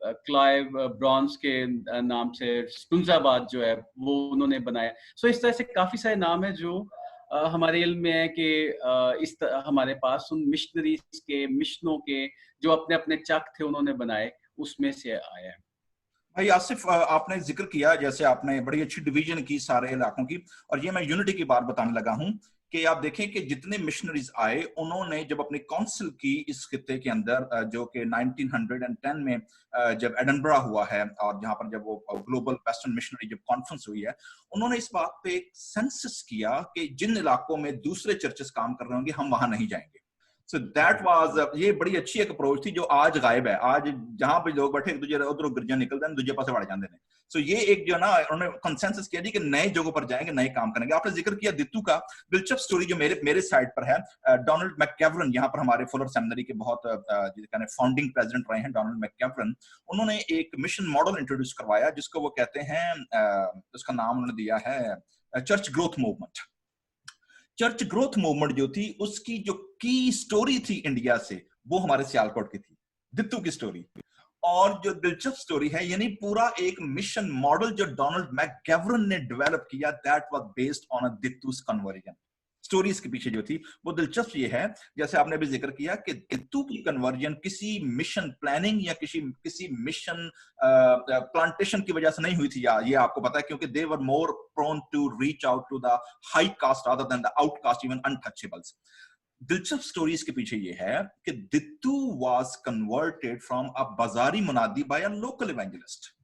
क्लाइव ब्रॉन्स के नाम से स्टुंजाबाद जो है वो उन्होंने बनाया। सो इस तरह से काफ़ी सारे नाम है जो हमारे इल्म में है कि हमारे पास उन मिशनरीज के, मिशनों के जो अपने अपने चक थे उन्होंने बनाए, उसमें से आया है। भाई आसिफ, आपने जिक्र किया, जैसे आपने बड़ी अच्छी डिवीजन की सारे इलाकों की, और ये मैं यूनिटी की बात बताने लगा हूं कि आप देखें कि जितने मिशनरीज आए उन्होंने जब अपनी काउंसिल की इस खित्ते के अंदर, जो कि 1910 में जब एडनबरा हुआ है, और जहां पर जब वो ग्लोबल वेस्टर्न मिशनरी जब कॉन्फ्रेंस हुई है, उन्होंने इस बात पे एक सेंसस किया कि जिन इलाकों में दूसरे चर्चेस काम कर रहे होंगे हम वहां नहीं जाएंगे। सो दैट वाज, ये बड़ी अच्छी एक अप्रोच थी जो आज गायब है। आज जहां पे लोग बैठे एक दूसरे उधर गिरजा निकलते हैं, दूसरे पासे बढ़ जाते हैं। सो ये एक जो ना उन्होंने कंसेंसस किया जी कि नए जगहों पर जाएंगे, नए काम करेंगे। आपने जिक्र किया दित्तू का, दिलचस्प स्टोरी जो मेरे साइड पर है। डोनाल्ड मैककेवरन, यहाँ पर हमारे फुलर सेमिनरी के बहुत फाउंडिंग प्रेसिडेंट रहे हैं डोनाल्ड मैककेवरन। उन्होंने एक मिशन मॉडल इंट्रोड्यूस करवाया जिसको वो कहते हैं, उसका नाम उन्होंने दिया है church growth movement. Church growth movement जो थी उसकी जो की स्टोरी थी इंडिया से, वो हमारे सियालकोट की थी, दित्तू की स्टोरी। और जो दिलचस्प स्टोरी है, यानी पूरा एक मिशन मॉडल जो डोनाल्ड मैककेवरन ने डेवलप किया, that was based on a Ditt's conversion. Stories के पीछे जो थी वो दिलचस्प ये है, जैसे आपने अभी जिक्र किया कि दित्तू की कन्वर्जन किसी मिशन प्लानिंग या किसी मिशन प्लांटेशन की वजह से नहीं हुई थी, या ये आपको पता है, क्योंकि they were more prone to reach out to the high caste rather than the outcaste, even untouchables. दिलचस्प स्टोरीज के पीछे ये है कि दित्तू वाज कन्वर्टेड फ्रॉम अ बाजारी मुनादी बाय अ लोकल इवेंजलिस्ट।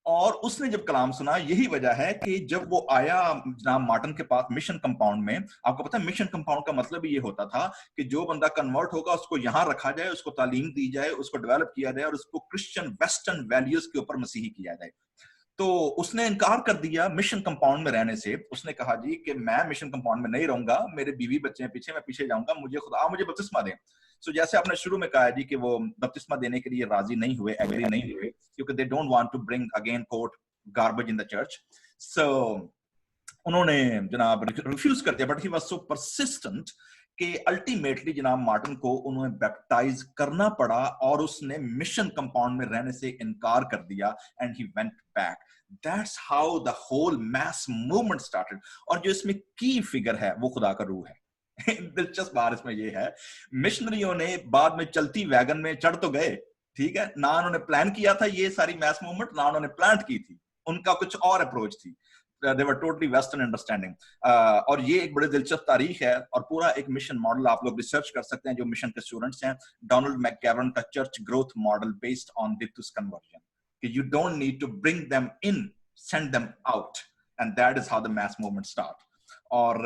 और उसने जब कलाम सुना, यही वजह है कि जब वो आया जनाब मार्टन के पास मिशन कंपाउंड में, आपको पता है मिशन कंपाउंड का मतलब ये होता था कि जो बंदा कन्वर्ट होगा उसको यहां रखा जाए, उसको तालीम दी जाए, उसको डेवलप किया जाए, और उसको क्रिश्चियन वेस्टर्न वैल्यूज के ऊपर मसीही किया जाए। तो उसने इनकार कर दिया मिशन कंपाउंड में रहने से। उसने कहा जी कि मैं मिशन कंपाउंड में नहीं रहूंगा, मेरे बीवी बच्चे हैं पीछे, मैं पीछे जाऊंगा, मुझे खुदा मुझे बपतिस्मा दें। सो जैसे आपने शुरू में कहा जी कि वो बपतिस्मा देने के लिए राजी नहीं हुए, एग्री नहीं हुए, क्योंकि they don't want to bring again coat garbage in the church. So उन्होंने जनाब रिफ्यूज कर दिया, but he was so persistent कि अल्टीमेटली जनाब मार्टिन को उन्हें बैप्टाइज करना पड़ा, और उसने मिशन कंपाउंड में रहने से इनकार कर दिया, and he went back. That's how the whole mass movement started. और जो इसमें की फिगर है वो खुदा का रूह है। दिलचस्प बात इसमें ये है, मिशनरियों ने बाद में चलती वैगन में चढ़ तो गए, ठीक है ना, उन्होंने प्लान किया था ये सारी मैस मूवमेंट, ना उन्होंने प्लांट की थी, उनका कुछ और अप्रोच थी। They were totally Western understanding. और ये एक बड़ी दिलचस्प तारीख है, और पूरा एक मिशन मॉडल आप लोग रिसर्च कर सकते हैं जो मिशन के स्टूडेंट्स हैं। डोनाल्ड मैककेवरन का church growth model based on Ditt's conversion, कि you don't need to bring them in, send them out, and that is how the mass movement start. और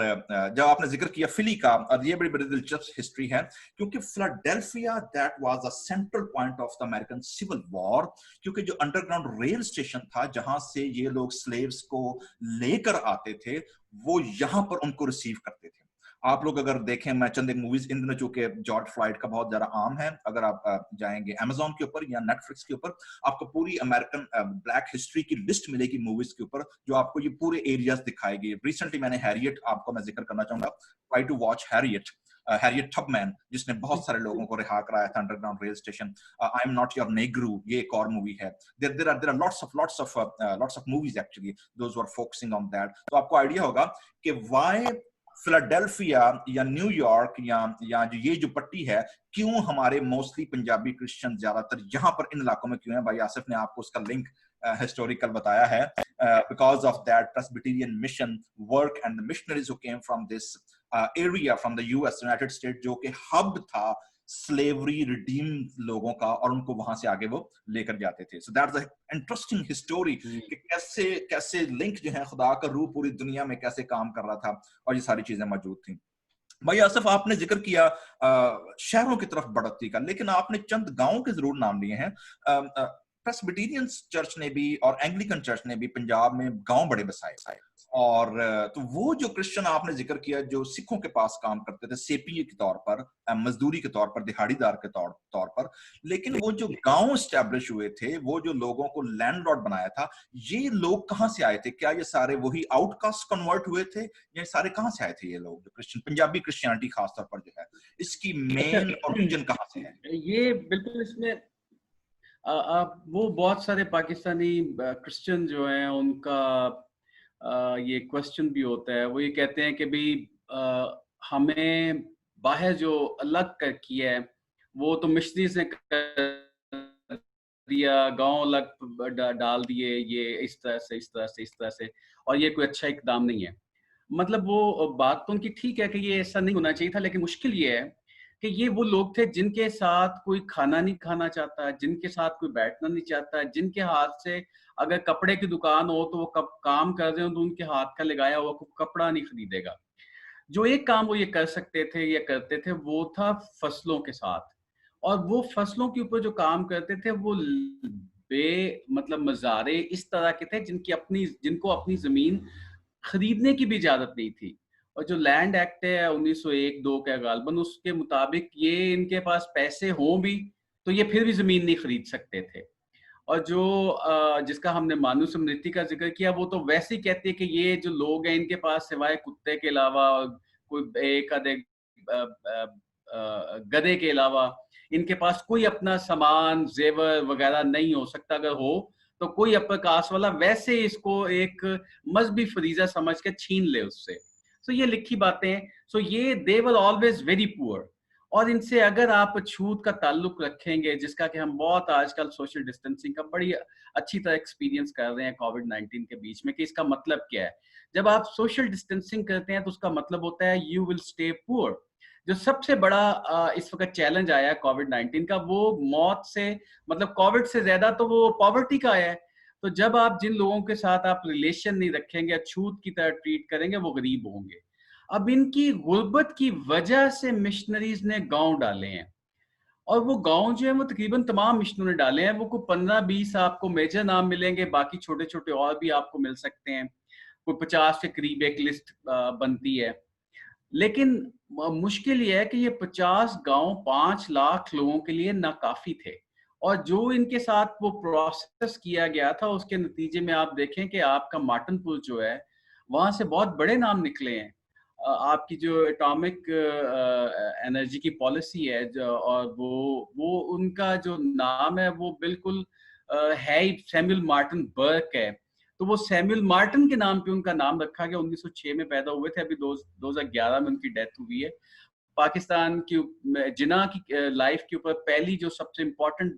जब आपने जिक्र किया फिली का, और ये बड़ी बड़ी दिलचस्प हिस्ट्री है, क्योंकि Philadelphia that was a central point of the American Civil War, क्योंकि जो अंडरग्राउंड रेल स्टेशन था जहां से ये लोग स्लेव्स को लेकर आते थे, वो यहां पर उनको रिसीव करते थे। आप लोग अगर देखें, मैं चंद एक मूवीज इन दिनों, चूंकि जॉर्ज फ्लॉयड का बहुत ज्यादा आम है, अगर आप जाएंगे अमेजोन के ऊपर या नेटफ्लिक्स के ऊपर, आपको पूरी अमेरिकन ब्लैक हिस्ट्री की लिस्ट मिलेगी मूवीज के ऊपर, जो आपको ये पूरे एरियाज दिखाएगी। रिसेंटली मैंने हैरियट, आपको मैं जिक्र करना चाहूंगा, try to watch Harriet. Harriet Tubman, जिसने बहुत सारे लोगों को रिहा कराया था underground rail station, I am not your negro, ये एक और मूवी है। There are lots of movies actually those who are focusing on that. तो आपको आइडिया होगा कि व्हाई फिलाडेल्फिया या न्यूयॉर्क या जो ये जो पट्टी है, क्यों हमारे मोस्टली पंजाबी क्रिश्चियन ज्यादातर यहाँ पर इन इलाकों में क्यों है। भाई आसिफ ने आपको उसका लिंक हिस्टोरिकल बताया है। Because of that Presbyterian mission work and the missionaries who came from this area from the US United state, जो कि हब था स्लेवरी रिडीम लोगों का, और उनको वहां से आगे वो लेकर जाते थे। So that's a interesting history कि कैसे कैसे लिंक जो है खुदा का रूह पूरी दुनिया में कैसे काम कर रहा था, और ये सारी चीजें मौजूद थी। भाई आसिफ, आपने जिक्र किया शहरों की तरफ बढ़ती का, लेकिन आपने चंद गांवों के जरूर नाम लिए हैं। प्रेस्बिटेरियन चर्च ने भी और एंग्लिकन चर्च ने भी पंजाब में गांव बड़े बसाए, और तो वो जो क्रिश्चियन आपने जिक्र किया जो सिखों के पास काम करते थे सेपी के तौर पर, मजदूरी के तौर पर, दिहाड़ीदार के तौर पर, लेकिन वो जो गांव स्टैब्लिश हुए थे, वो जो लोगों को लैंडलॉर्ड बनाया था, ये लोग कहां से आए थे? क्या ये सारे वही आउटकास्ट कन्वर्ट हुए थे, या सारे कहां से आए थे ये लोग, जो क्रिश्चियन पंजाबी क्रिश्चियनिटी खासतौर पर जो है, इसकी मेन ओरिजिन कहां से है? ये बिल्कुल इसमें वो बहुत सारे पाकिस्तानी क्रिश्चियन जो हैं उनका ये क्वेश्चन भी होता है। वो ये कहते हैं कि भाई हमें बाहर जो अलग कर किया है वो तो मिशनरीज ने कर दिया, गांव अलग डाल दिए, ये इस तरह से इस तरह से इस तरह से, और ये कोई अच्छा इकदाम नहीं है। मतलब वो बात तो उनकी ठीक है कि ये ऐसा नहीं होना चाहिए था, लेकिन मुश्किल ये है कि ये वो लोग थे जिनके साथ कोई खाना नहीं खाना चाहता, जिनके साथ कोई बैठना नहीं चाहता, जिनके हाथ से अगर कपड़े की दुकान हो तो वो काम कर रहे हो तो उनके हाथ का लगाया हुआ कपड़ा नहीं खरीदेगा। जो एक काम वो ये कर सकते थे या करते थे वो था फसलों के साथ, और वो फसलों के ऊपर जो काम करते थे वो मतलब मज़ारे इस तरह के थे जिनको अपनी जमीन खरीदने की भी इजाजत नहीं थी। और जो लैंड एक्ट है 1901-2 का गालबन, उसके मुताबिक ये इनके पास पैसे हों भी तो ये फिर भी जमीन नहीं खरीद सकते थे। और जो जिसका हमने मानव समृद्धि का जिक्र किया, वो तो वैसे ही कहती है कि ये जो लोग हैं इनके पास सिवाय कुत्ते के अलावा कोई एक आधे गधे के अलावा इनके पास कोई अपना सामान जेवर वगैरह नहीं हो सकता। अगर हो तो कोई अपना कास्ट वाला वैसे इसको एक मजहबी फरीजा समझ के छीन ले उससे। सो ये लिखी बातें हैं। सो ये दे वर ऑलवेज वेरी पुअर, और इनसे अगर आप छूत का ताल्लुक रखेंगे, जिसका कि हम बहुत आजकल सोशल डिस्टेंसिंग का बड़ी अच्छी तरह एक्सपीरियंस कर रहे हैं कोविड-19 के बीच में, कि इसका मतलब क्या है। जब आप सोशल डिस्टेंसिंग करते हैं तो उसका मतलब होता है यू विल स्टे पुअर। जो सबसे बड़ा इस वक्त चैलेंज आया है कोविड-19 का, वो मौत से मतलब कोविड से ज्यादा तो वो पॉवर्टी का आया है। तो जब आप जिन लोगों के साथ आप रिलेशन नहीं रखेंगे, छूत की तरह ट्रीट करेंगे, वो गरीब होंगे। अब इनकी गुर्बत की वजह से मिशनरीज ने गांव डाले हैं, और वो गांव जो है वो तकरीबन तमाम मिशनरों ने डाले हैं। वो को 15-20 आपको मेजर नाम मिलेंगे, बाकी छोटे छोटे और भी आपको मिल सकते हैं। कोई 50 के करीब एक लिस्ट बनती है। लेकिन मुश्किल ये है कि ये 50 गांव 5 लाख लोगों के लिए नाकाफी थे, और जो इनके साथ वो प्रोसेस किया गया था उसके नतीजे में आप देखें कि आपका माटनपुर जो है वहां से बहुत बड़े नाम निकले हैं। आपकी जो एटॉमिक एनर्जी की पॉलिसी है और वो उनका जो नाम है वो बिल्कुल है ही सैमुअल मार्टिन बर्क है। तो वो सैमुअल मार्टिन के नाम पे उनका नाम रखा गया। 1906 में पैदा हुए थे, अभी 2011 में उनकी डेथ हुई है। पाकिस्तान की जिना की लाइफ के ऊपर पहली जो सबसे इम्पोर्टेंट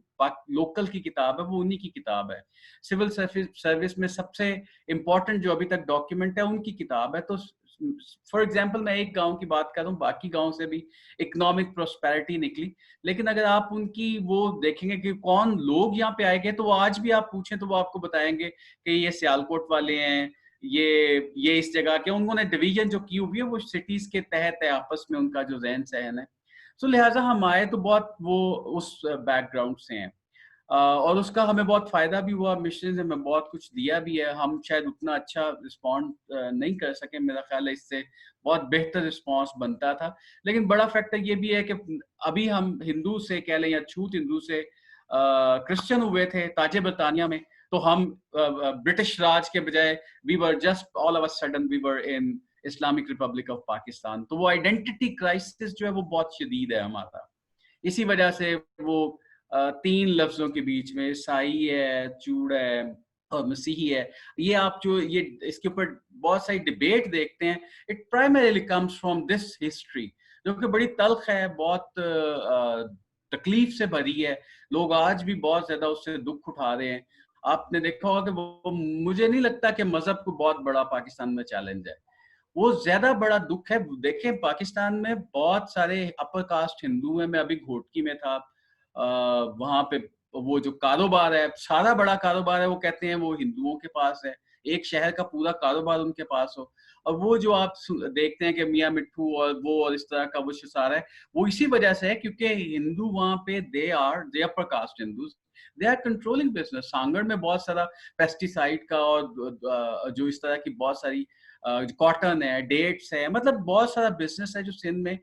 लोकल की किताब है वो उन्हीं की किताब है। सिविल सर्विस में सबसे इम्पोर्टेंट जो अभी तक डॉक्यूमेंट है उनकी किताब है। तो फॉर एग्जाम्पल मैं एक गांव की बात कर रहा हूँ, बाकी गांव से भी इकोनॉमिक प्रोस्पेरिटी निकली। लेकिन अगर आप उनकी वो देखेंगे कि कौन लोग यहाँ पे आए गए, तो वो आज भी आप पूछें तो वो आपको बताएंगे कि ये सियालकोट वाले हैं, ये इस जगह के। उन्होंने डिवीजन जो की हुई है वो सिटीज के तहत है, आपस में उनका जो रहन सहन है। सो लिहाजा हम आए तो बहुत वो उस बैकग्राउंड से हैं, और उसका हमें बहुत फायदा भी हुआ। मिशन ने हमें बहुत कुछ दिया भी है। हम शायद उतना अच्छा रिस्पॉन्ड नहीं कर सके, मेरा ख्याल है इससे बहुत बेहतर रिस्पॉन्स बनता था। लेकिन बड़ा फैक्टर ये भी है कि अभी हम हिंदू से कह लें या छूत हिंदू से क्रिश्चियन हुए थे ताजे बरतानिया में, तो हम ब्रिटिश राज के बजाय we were just all of a sudden we were in Islamic Republic of Pakistan. तो वो आइडेंटिटी क्राइसिस जो है वो बहुत शदीद है हमारा। इसी वजह से वो 3 लफ्जों के बीच में ईसाई है, चूड़ है और मसीही है, ये आप जो ये इसके ऊपर बहुत सारी डिबेट देखते हैं, it primarily comes from this history, जो कि बड़ी तल्ख है, बहुत तकलीफ से भरी है। लोग आज भी बहुत ज्यादा उससे दुख उठा रहे हैं। आपने देखा होगा कि वो, मुझे नहीं लगता कि मजहब को बहुत बड़ा पाकिस्तान में चैलेंज है, वो ज्यादा बड़ा दुख है। देखें, पाकिस्तान में बहुत सारे अपर कास्ट हिंदू हैं। मैं अभी घोटकी में था, वहां पे वो जो कारोबार है, सारा बड़ा कारोबार है, वो कहते हैं वो हिंदुओं के पास है, एक शहर का पूरा कारोबार उनके पास हो। और वो जो आप देखते हैं कि मियाँ मिट्ठू और वो और इस तरह का वो सारा है, वो इसी वजह से है क्योंकि हिंदू वहां पे they upper caste Hindus, they are controlling business. Sanghar में बहुत सारा पेस्टिसाइड का और जो इस तरह की बहुत सारी कॉटन है, डेट्स है, मतलब बहुत सारा बिजनेस है जो सिंध में।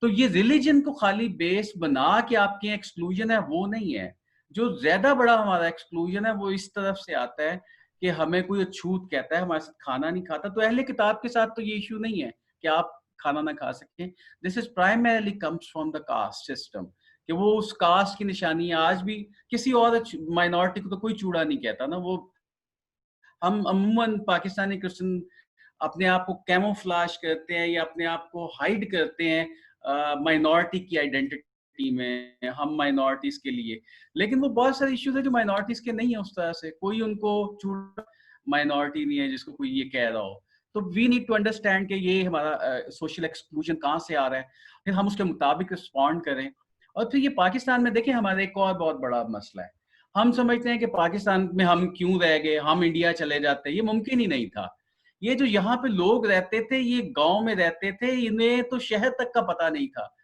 तो ये रिलीजन को खाली बेस बना के आपके एक्सक्लूजन है, वो नहीं है। जो ज्यादा बड़ा हमारा एक्सक्लूजन है वो इस तरफ से आता है कि हमें कोई अछूत कहता है हमारे साथ खाना नहीं खाता, तो अहले किताब के साथ तो ये इशू नहीं है कि आप खाना ना खा सकें। This is primarily comes from the caste system, कि वो उस कास्ट की निशानी है। आज भी किसी और माइनॉरिटी को तो कोई चूड़ा नहीं कहता ना। वो हम अमूमन पाकिस्तानी क्रिश्चियन अपने आप को कैमोफ्लाज करते हैं या अपने आप को हाइड करते हैं माइनॉरिटी की आइडेंटिटी में, हम माइनॉरिटीज के लिए। लेकिन वो बहुत सारे इश्यूज है जो माइनॉरिटीज के नहीं है उस तरह से, कोई उनको माइनॉरिटी नहीं है जिसको कोई ये कह रहा हो। तो वी नीड टू अंडरस्टैंड कि ये हमारा सोशल एक्सक्लूजन कहाँ से आ रहा है, फिर हम उसके मुताबिक रिस्पॉन्ड करें। और फिर ये पाकिस्तान में देखें, हमारा एक और बहुत बड़ा मसला है, हम समझते हैं कि पाकिस्तान में हम क्यों रह गए, हम इंडिया चले जाते, ये मुमकिन ही नहीं था। ये जो यहाँ पे लोग रहते थे, ये गांव में रहते थे, इन्हें तो शहर तक का पता नहीं था।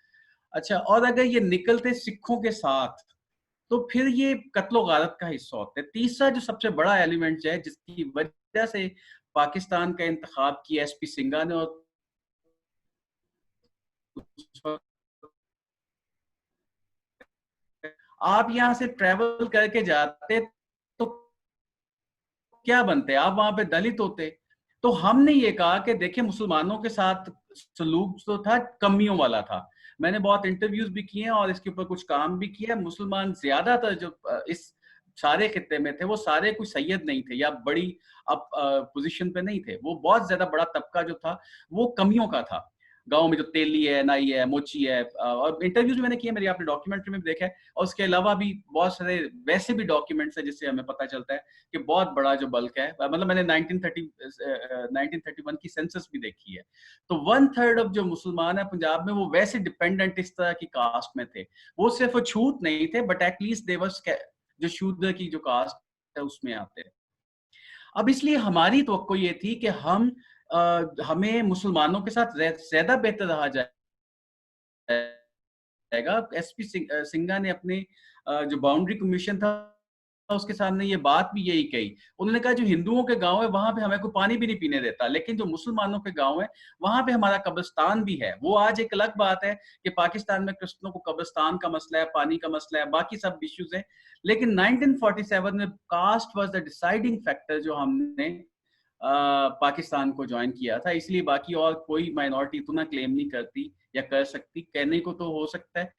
अच्छा, और अगर ये निकलते सिखों के साथ तो फिर ये कत्लो गारत का हिस्सा होता है। तीसरा जो सबसे बड़ा एलिमेंट है जिसकी वजह से पाकिस्तान का इंतखाब किया एसपी सिंघा ने, और आप यहाँ से ट्रेवल करके जाते तो क्या बनते, आप वहां पे दलित होते। तो हमने ये कहा कि देखिए, मुसलमानों के साथ सलूक तो था, कमियों वाला था। मैंने बहुत इंटरव्यूज भी किए हैं और इसके ऊपर कुछ काम भी किया। मुसलमान ज्यादातर जो इस सारे खित्ते में थे, वो सारे कोई सैयद नहीं थे या बड़ी अब पोजीशन पे नहीं थे। वो बहुत ज्यादा बड़ा तबका जो था वो कमियों का था। गांव में जो तेली है, नाई है, मोची है, और इंटरव्यूज मैंने किए, मेरी आपने डॉक्यूमेंट्री में भी देखा है। और उसके अलावा भी बहुत सारे वैसे भी डॉक्यूमेंट्स है जिससे हमें पता चलता है कि बहुत बड़ा जो बल्क है। मतलब मैंने 1931 की सेंसस भी देखी है। तो 1/3 ऑफ जो मुसलमान है पंजाब में, वो वैसे डिपेंडेंट इस तरह की कास्ट में थे। वो सिर्फ छूत नहीं थे, बट एटलीस्ट दे वाज जो शूद्र की जो कास्ट है उसमें आते हैं। अब इसलिए हमारी तवक्को ये थी कि हमें मुसलमानों के साथ ज्यादा बेहतर रहा जाएगा। एसपी सिंघा ने अपने जो बाउंड्री कमीशन था उसके सामने ये बात भी यही कही। उन्होंने कहा जो हिंदुओं के गांव है वहां पे हमें कोई पानी भी नहीं पीने देता, लेकिन जो मुसलमानों के गांव है वहां पे हमारा कब्रिस्तान भी है। वो आज एक अलग बात है कि पाकिस्तान में क्रिश्चियनों को कब्रिस्तान का मसला है, पानी का मसला है, बाकी सब इश्यूज हैं। लेकिन 1947 में caste was the deciding factor जो हमने पाकिस्तान को ज्वाइन किया था। इसलिए बाकी और कोई माइनॉरिटी इतना क्लेम नहीं करती या कर सकती, कहने को तो हो सकता है,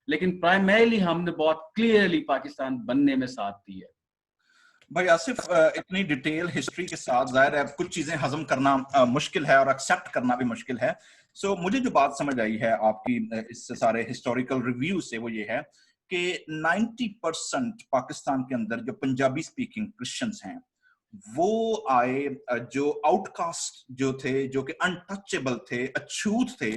लेकिन प्राइमरीली हमने बहुत क्लियरली पाकिस्तान बनने में साथ दी है। भाई आसिफ, इतनी डिटेल हिस्ट्री के साथ जाहिर है कुछ चीजें हजम करना मुश्किल है और एक्सेप्ट करना भी मुश्किल है। सो मुझे जो बात समझ आई है आपकी इस सारे हिस्टोरिकल रिव्यू से, वो ये है कि 90% पाकिस्तान के अंदर जो पंजाबी स्पीकिंग क्रिश्चियंस हैं वो आए, जो आउटकास्ट जो थे, जो कि अनटचेबल थे, अछूत थे,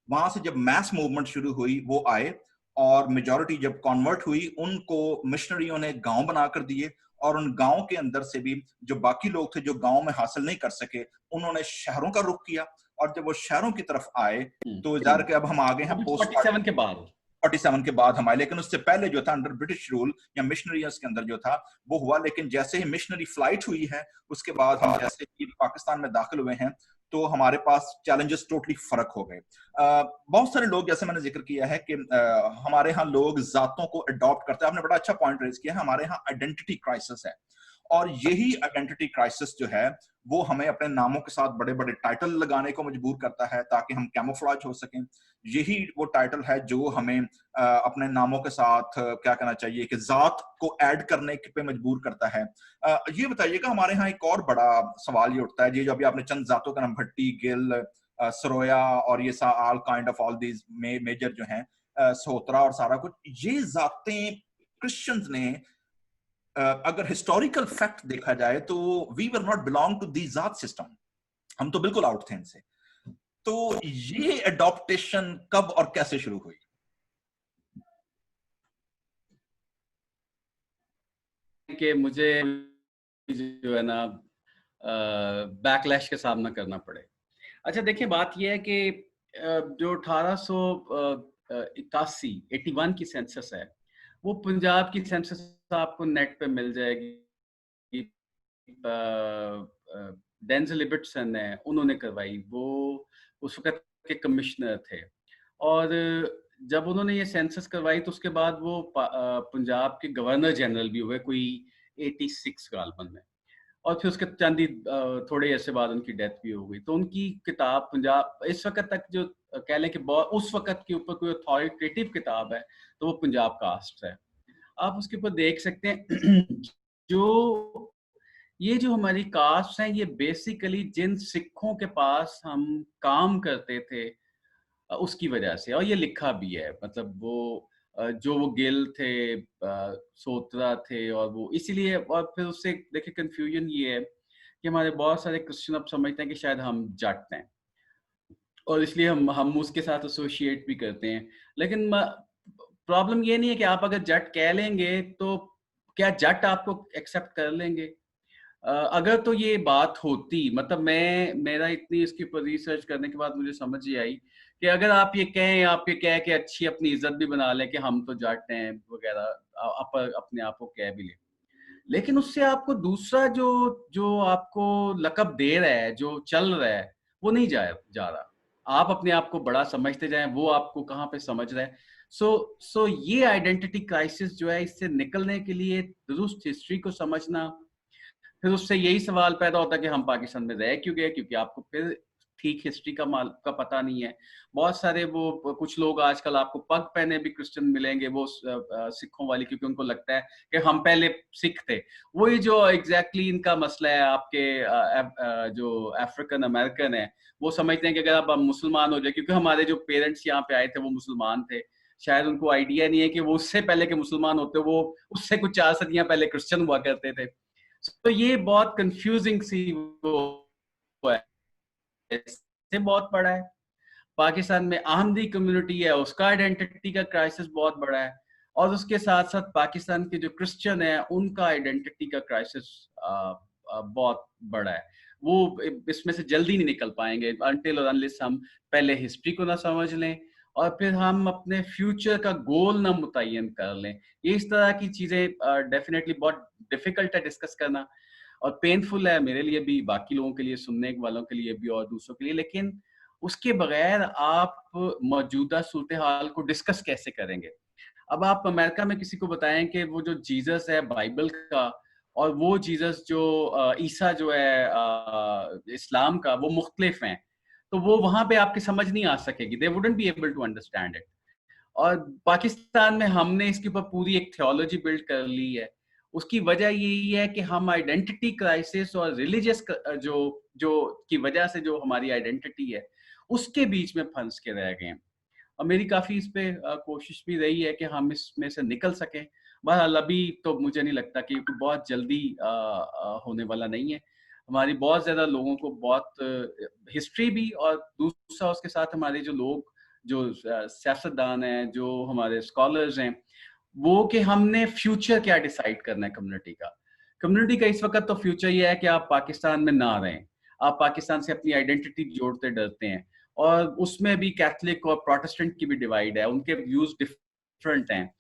वहां से जब मैस मूवमेंट शुरू हुई वो आए, और मेजॉरिटी जब कन्वर्ट हुई उनको मिशनरियों ने गांव बनाकर दिए, और उन गांव के अंदर से भी जो बाकी लोग थे जो गांव में हासिल नहीं कर सके, उन्होंने शहरों का रुख किया। और जब वो शहरों की तरफ आए तो जार के अब हम आगे हैं पोस्ट 47 के बाद, 47 के बाद हमारे, लेकिन उससे पहले जो था अंडर ब्रिटिश रूल या मिशनरीज के अंदर जो था वो हुआ। लेकिन जैसे ही मिशनरी फ्लाइट हुई है उसके बाद हम जैसे ही पाकिस्तान में दाखिल हुए हैं तो हमारे पास चैलेंजेस टोटली फर्क हो गए। बहुत सारे लोग, जैसे मैंने जिक्र किया है कि हमारे यहाँ लोग जातों को अडॉप्ट करते हैं। आपने बड़ा अच्छा पॉइंट रेज किया है, हमारे यहाँ आइडेंटिटी क्राइसिस है। और यही आइडेंटिटी क्राइसिस जो है वो हमें अपने नामों के साथ बड़े बड़े टाइटल लगाने को मजबूर करता है ताकि हम कैमोफ्लेज हो सकें। यही वो टाइटल है जो हमें अपने नामों के साथ क्या कहना चाहिए कि जात को ऐड करने पे मजबूर करता है। ये बताइएगा, हमारे यहाँ एक और बड़ा सवाल ये उठता है, ये जो अभी आपने चंद जातों का नाम, भट्टी, गिल, सरोया और ये all kind of all these major जो हैं, सोहतरा और सारा कुछ, ये जातें क्रिश्चियंस ने अगर हिस्टोरिकल फैक्ट देखा जाए तो we were not belong to the jat system, हम तो बिल्कुल आउट थे इनसे। तो ये अडॉप्टेशन कब और कैसे शुरू हुई? कि मुझे जो है ना बैकलैश का सामना करना पड़े। अच्छा देखिए, बात यह है कि जो 1881 81 की सेंसस है, वो पंजाब की सेंसस आपको नेट पे मिल जाएगी। डेंजल लिबर्टसन है, उन्होंने करवाई, वो उस वक्त के कमिश्नर थे। और जब उन्होंने ये सेंसस करवाई तो उसके बाद वो पंजाब के गवर्नर जनरल भी हुए, कोई 86 गालबन में। और फिर उसके चंद ही थोड़े ऐसे बाद उनकी डेथ भी हो गई। तो उनकी किताब पंजाब इस वक्त तक जो कह लें कि उस वक्त के ऊपर कोई अथॉरिटेटिव किताब है तो वो पंजाब कास्ट है। आप उसके ऊपर देख सकते हैं जो ये जो हमारी कास्ट हैं, ये बेसिकली जिन सिखों के पास हम काम करते थे उसकी वजह से, और ये लिखा भी है। मतलब वो जो वो गिल थे, सोत्रा थे, और वो इसीलिए, और फिर उससे देखिए कंफ्यूजन ये है कि हमारे बहुत सारे क्रिश्चियन अब समझते हैं कि शायद हम जट हैं और इसलिए हम उसके साथ एसोसिएट भी करते हैं। लेकिन प्रॉब्लम ये नहीं है कि आप अगर जट कह लेंगे तो क्या जट आपको एक्सेप्ट कर लेंगे? अगर तो ये बात होती, मतलब मेरा इतनी इसके ऊपर रिसर्च करने के बाद मुझे समझ ये आई कि अगर आप ये कह के अच्छी अपनी इज्जत भी बना लें कि हम तो जट हैं वगैरह, आप अपने आप को कह भी लें, लेकिन उससे आपको दूसरा जो जो आपको लक़ब दे रहा है, जो चल रहा है, वो नहीं जा रहा। आप अपने आप को बड़ा समझते जाएं, वो आपको कहाँ पे समझ रहा है। सो ये आइडेंटिटी क्राइसिस जो है, इससे निकलने के लिए दुरुस्त हिस्ट्री को समझना, फिर उससे यही सवाल पैदा होता है कि हम पाकिस्तान में रह क्यों गए, क्योंकि आपको फिर ठीक हिस्ट्री का पता नहीं है। बहुत सारे वो कुछ लोग आजकल आपको पग पहने भी क्रिश्चियन मिलेंगे, वो सिखों वाली, क्योंकि उनको लगता है कि हम पहले सिख थे। वही जो एग्जैक्टली इनका मसला है, आपके जो अफ्रीकन अमेरिकन है, वो समझते हैं कि अगर आप मुसलमान हो जाए, क्योंकि हमारे जो पेरेंट्स यहाँ पे आए थे वो मुसलमान थे, शायद उनको आइडिया नहीं है कि वो उससे पहले के मुसलमान होते, वो उससे कुछ 4 सदियां पहले क्रिश्चियन हुआ करते थे। तो ये बहुत कंफ्यूजिंग सी वो है, इससे बहुत बड़ा है। पाकिस्तान में अहमदी कम्युनिटी है, उसका आइडेंटिटी का क्राइसिस बहुत बड़ा है, और उसके साथ साथ पाकिस्तान के जो क्रिश्चियन है उनका आइडेंटिटी का क्राइसिस बहुत बड़ा है। वो इसमें से जल्दी नहीं निकल पाएंगे अनटिल और अनलेस हम पहले हिस्ट्री को ना समझ लें और फिर हम अपने फ्यूचर का गोल ना मुतय्यन कर लें। ये इस तरह की चीजें डेफिनेटली बहुत डिफिकल्ट है डिस्कस करना, और पेनफुल है मेरे लिए भी, बाकी लोगों के लिए, सुनने वालों के लिए भी और दूसरों के लिए। लेकिन उसके बगैर आप मौजूदा सूरत हाल को डिस्कस कैसे करेंगे? अब आप अमेरिका में किसी को बताएं कि वो जो जीसस है बाइबल का, और वो जीसस जो ईसा जो है इस्लाम का, वो मुख्तलिफ हैं, तो वो वहां पे आपकी समझ नहीं आ सकेगी। They wouldn't be able to understand it. और पाकिस्तान में हमने इसके ऊपर पूरी एक थियोलॉजी बिल्ड कर ली है। उसकी वजह यही है कि हम आइडेंटिटी क्राइसिस और रिलीजियस जो जो की वजह से जो हमारी आइडेंटिटी है उसके बीच में फंस के रह गए हैं। और मेरी काफ़ी इस पे कोशिश भी रही है कि हम इसमें से निकल सकें। बहरहाल अभी तो मुझे नहीं लगता कि बहुत जल्दी होने वाला नहीं है। हमारी बहुत ज़्यादा लोगों को बहुत हिस्ट्री भी, और दूसरा उसके साथ हमारे जो लोग जो सियासतदान हैं, जो हमारे स्कॉलर्स हैं, वो कि हमने फ्यूचर क्या डिसाइड करना है कम्युनिटी का। कम्युनिटी का इस वक्त तो फ्यूचर ये है कि आप पाकिस्तान में ना रहें। आप पाकिस्तान से अपनी आइडेंटिटी जोड़ते डरते हैं, और उसमें भी कैथलिक और प्रोटेस्टेंट की भी डिवाइड है, उनके व्यूज डिफरेंट हैं।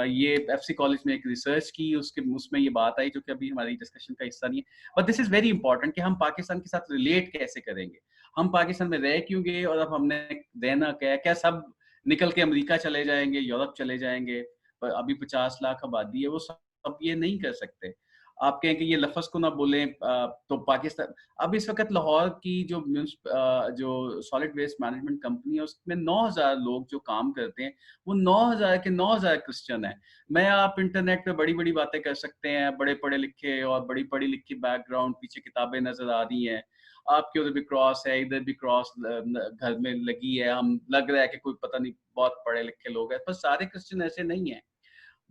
ये एफसी कॉलेज में एक रिसर्च की, उसमें ये बात आई जो कि अभी हमारी डिस्कशन का हिस्सा नहीं है, but this is very important कि हम पाकिस्तान के साथ रिलेट कैसे करेंगे। हम पाकिस्तान में रह क्यों गए, और अब हमने रहना क्या, क्या सब निकल के अमेरिका चले जाएंगे, यूरोप चले जाएंगे? पर अभी 50 लाख आबादी है, वो सब ये नहीं कर सकते। आप कहें कि ये लफ्ज़ को ना बोलें तो पाकिस्तान, अब इस वक्त लाहौर की जो सॉलिड वेस्ट मैनेजमेंट कंपनी है उसमें 9,000 लोग जो काम करते हैं, वो 9,000 के 9,000 क्रिश्चियन हैं। मैं आप इंटरनेट पे बड़ी-बड़ी बातें कर सकते हैं, बड़े पढ़े लिखे और बड़ी पढ़ी लिखी बैकग्राउंड, पीछे किताबें नज़र आ रही हैं, आपके उधर भी क्रॉस है, इधर भी क्रॉस घर में लगी है, हम लग रहा है कि कोई पता नहीं बहुत पढ़े लिखे लोग हैं, पर सारे क्रिश्चियन ऐसे नहीं हैं।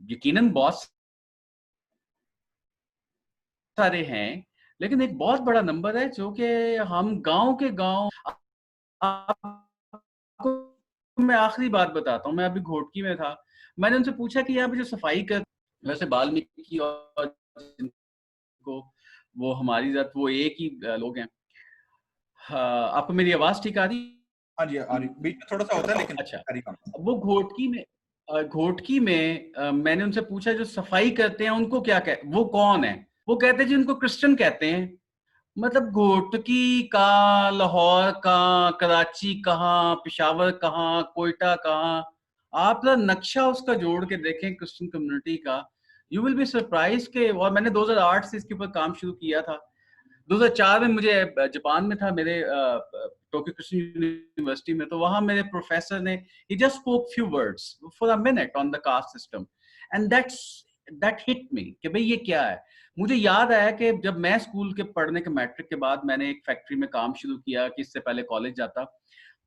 यकीनन बहुत सारे हैं, लेकिन एक बहुत बड़ा नंबर है जो कि हम गाँव के गाँव, आपको मैं आखिरी बात बताता हूँ, मैं अभी घोटकी में था, मैंने उनसे पूछा कि यहाँ पे जो सफाई कर, वैसे वाल्मीकि और जिनको वो हमारी जात वो एक ही लोग हैं। हाँ, आपको मेरी आवाज़ ठीक आ रही हाँ जी, आ रही, बीच में थोड़ा सा होता है लेकिन अच्छा, करीब आ रहा वो घोटकी में मैंने उनसे पूछा जो सफाई करते हैं उनको क्या कह, वो कौन है? वो कहते हैं जी उनको क्रिश्चियन कहते हैं। मतलब घोटकी कहाँ, लाहौर कहाँ, कराची कहाँ, पेशावर कहाँ, कोयटा कहाँ, आप ना नक्शा उसका जोड़ के देखें क्रिश्चियन कम्युनिटी का, यू विल बी सरप्राइज के। और मैंने 2008 से इसके ऊपर काम शुरू किया था। 2004 में मुझे जापान में था मेरे टोक्यो क्रिश्चियन यूनिवर्सिटी में, तो वहां मेरे प्रोफेसर ने he just spoke few words for a minute on the caste system and that hit me कि भाई ये क्या है। मुझे याद आया कि जब मैं स्कूल के पढ़ने के मैट्रिक के बाद मैंने एक फैक्ट्री में काम शुरू किया, कि इससे पहले कॉलेज जाता,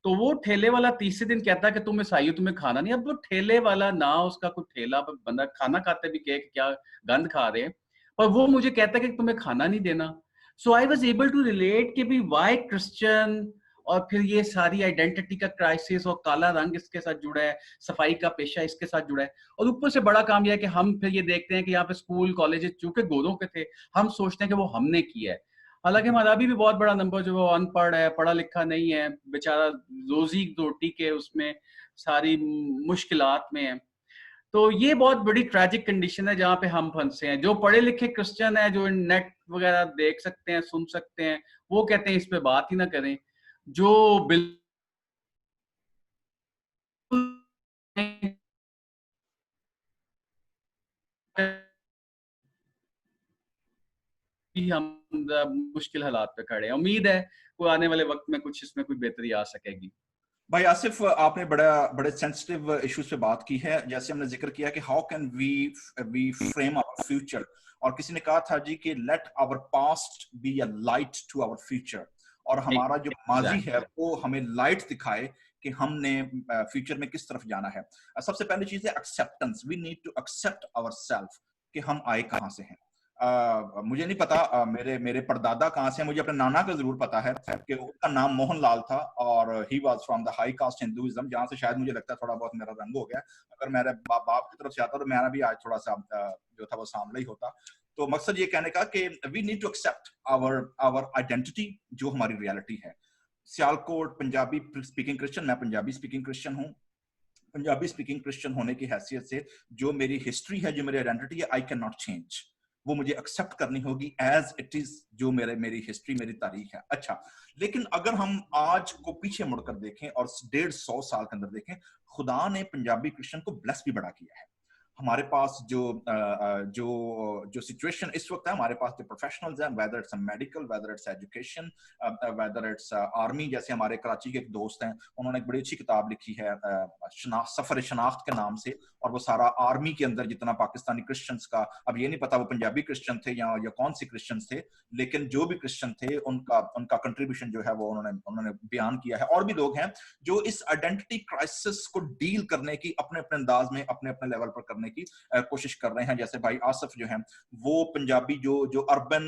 तो वो ठेले वाला तीसरे दिन कहता कि तुम ईसाई हो, तुम्हें खाना नहीं। अब वो ठेले वाला ना, उसका कोई ठेला पर बंदा खाना खाते भी कहे कि क्या गंद खा रहे हैं, पर वो मुझे कहता कि तुम्हें खाना नहीं देना। So I was able to relate कि भी व्हाई क्रिश्चियन, और फिर ये सारी आइडेंटिटी का क्राइसिस और काला रंग इसके साथ जुड़ा है, सफाई का पेशा इसके साथ जुड़ा है। और ऊपर से बड़ा काम यह है कि हम फिर ये देखते हैं कि यहाँ पे स्कूल कॉलेज चूंकि गोरों के थे, हम सोचते हैं कि वो हमने किया है। हालांकि हमारा भी बहुत बड़ा नंबर जो वो अनपढ़ है, पढ़ा लिखा नहीं है, बेचारा रोजी रोटी के उसमें सारी मुश्किलात में है। तो ये बहुत बड़ी ट्रैजिक कंडीशन है जहाँ पे हम फंसे हैं। जो पढ़े लिखे क्रिश्चियन है, जो नेट वगैरह देख सकते हैं, सुन सकते हैं, वो कहते हैं इस पे बात ही ना करें। जो बिल्कुल हम मुश्किल हालात पे खड़े हैं। उम्मीद है कोई आने वाले वक्त में कुछ इसमें कोई बेहतरी आ सकेगी। भाई आसिफ, आपने बड़े सेंसिटिव इश्यूज पे बात की है। जैसे हमने जिक्र किया कि how can we frame our future, और किसी ने कहा था जी कि let our past be a light to our future, और हमारा जो माजी है वो हमें लाइट दिखाए कि हमने फ्यूचर में किस तरफ जाना है। सबसे पहली चीज है acceptance. We need to accept our self कि हम आए कहाँ से हैं। मुझे नहीं पता मेरे मेरे परदादा कहाँ से हैं। मुझे अपने नाना का जरूर पता है कि उसका नाम मोहन लाल था और he was from the high cast Hinduism, जहाँ से शायद मुझे लगता है थोड़ा बहुत मेरा रंग हो गया। अगर मेरे बाप की तरफ से आता तो मेरा भी आज थोड़ा सा जो था वो सांवला ही होता। तो मकसद ये कहने का कि we need to accept our our identity, जो हमारी रियलिटी है। सियालकोट पंजाबी स्पीकिंग क्रिश्चियन, मैं पंजाबी स्पीकिंग क्रिश्चियन हूँ। पंजाबी स्पीकिंग क्रिश्चियन होने की हैसियत से जो मेरी हिस्ट्री है, जो मेरी आइडेंटिटी है, आई कैन नॉट चेंज। वो मुझे एक्सेप्ट करनी होगी एज इट इज, जो मेरी हिस्ट्री, मेरी तारीख है। अच्छा, लेकिन अगर हम आज को पीछे मुड़कर देखें और 150 साल के अंदर देखें, खुदा ने पंजाबी क्रिश्चियन को ब्लेस भी बड़ा किया है। हमारे पास जो सिचुएशन इस वक्त है, हमारे पास जो प्रोफेशनल्स हैं, whether it's medical, whether it's education, whether it's army. जैसे हमारे कराची के एक दोस्त हैं, उन्होंने एक बड़ी अच्छी किताब लिखी है सफर शनाख्त के नाम से, और वो सारा आर्मी के अंदर जितना पाकिस्तानी क्रिश्चियंस का, अब ये नहीं पता वो पंजाबी क्रिश्चियन थे या कौन से क्रिश्चियन थे, लेकिन जो भी क्रिश्चियन थे उनका कंट्रीब्यूशन जो है वो उन्होंने बयान किया है। और भी लोग हैं जो इस आइडेंटिटी क्राइसिस को डील करने की अपने अपने अंदाज में, अपने अपने लेवल पर करने की कोशिश कर रहे हैं। जैसे भाई आसिफ जो है वो पंजाबी जो अर्बन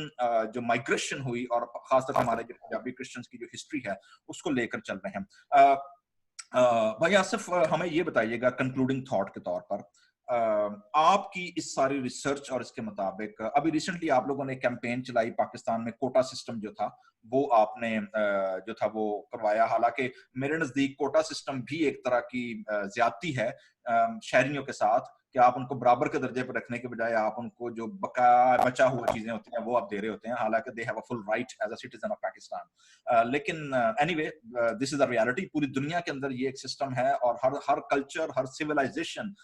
जो माइग्रेशन हुई, और खासतौर पर हमारे जो पंजाबी क्रिश्चियंस की जो हिस्ट्री है उसको लेकर चल रहे हैं। भाई आसिफ, हमें ये बताइएगा कंक्लूडिंग थॉट के तौर पर, आपकी इस सारी रिसर्च और इसके मुताबिक अभी रिसेंटली आप लोगों ने कैंपेन चलाई पाकिस्तान में, कोटा सिस्टम जो था वो आपने जो था वो करवाया। हालांकि मेरे नजदीक कोटा सिस्टम भी एक तरह की ज्यादती है शहरियों के साथ, कि आप उनको बराबर के दर्जे पर रखने के बजाय आप उनको जो बचा हुआ चीजें होती हैं वो आप दे रहे होते हैं, हालांकि they have a full right as a citizen of Pakistan. लेकिन anyway this is a reality, पूरी दुनिया के अंदर ये एक सिस्टम है और हर कल्चर, हर सिविलाइजेशन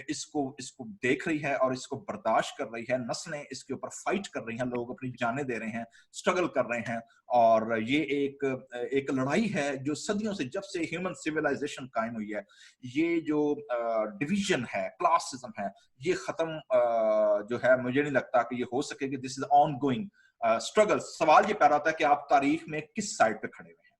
इसको देख रही है और इसको बर्दाश्त कर रही है, नस्लें इसके ऊपर फाइट कर रही हैं, लोग अपनी जानें दे रहे हैं, स्ट्रगल कर रहे हैं। और ये एक लड़ाई है जो सदियों से, जब से ह्यूमन सिविलाइजेशन कायम हुई है, ये जो डिवीजन है, क्लासिज्म है, ये खत्म जो है मुझे नहीं लगता कि ये हो सकेगी। This is on going struggle. सवाल ये पैदा होता है कि आप तारीख में किस साइड पे खड़े हुए हैं,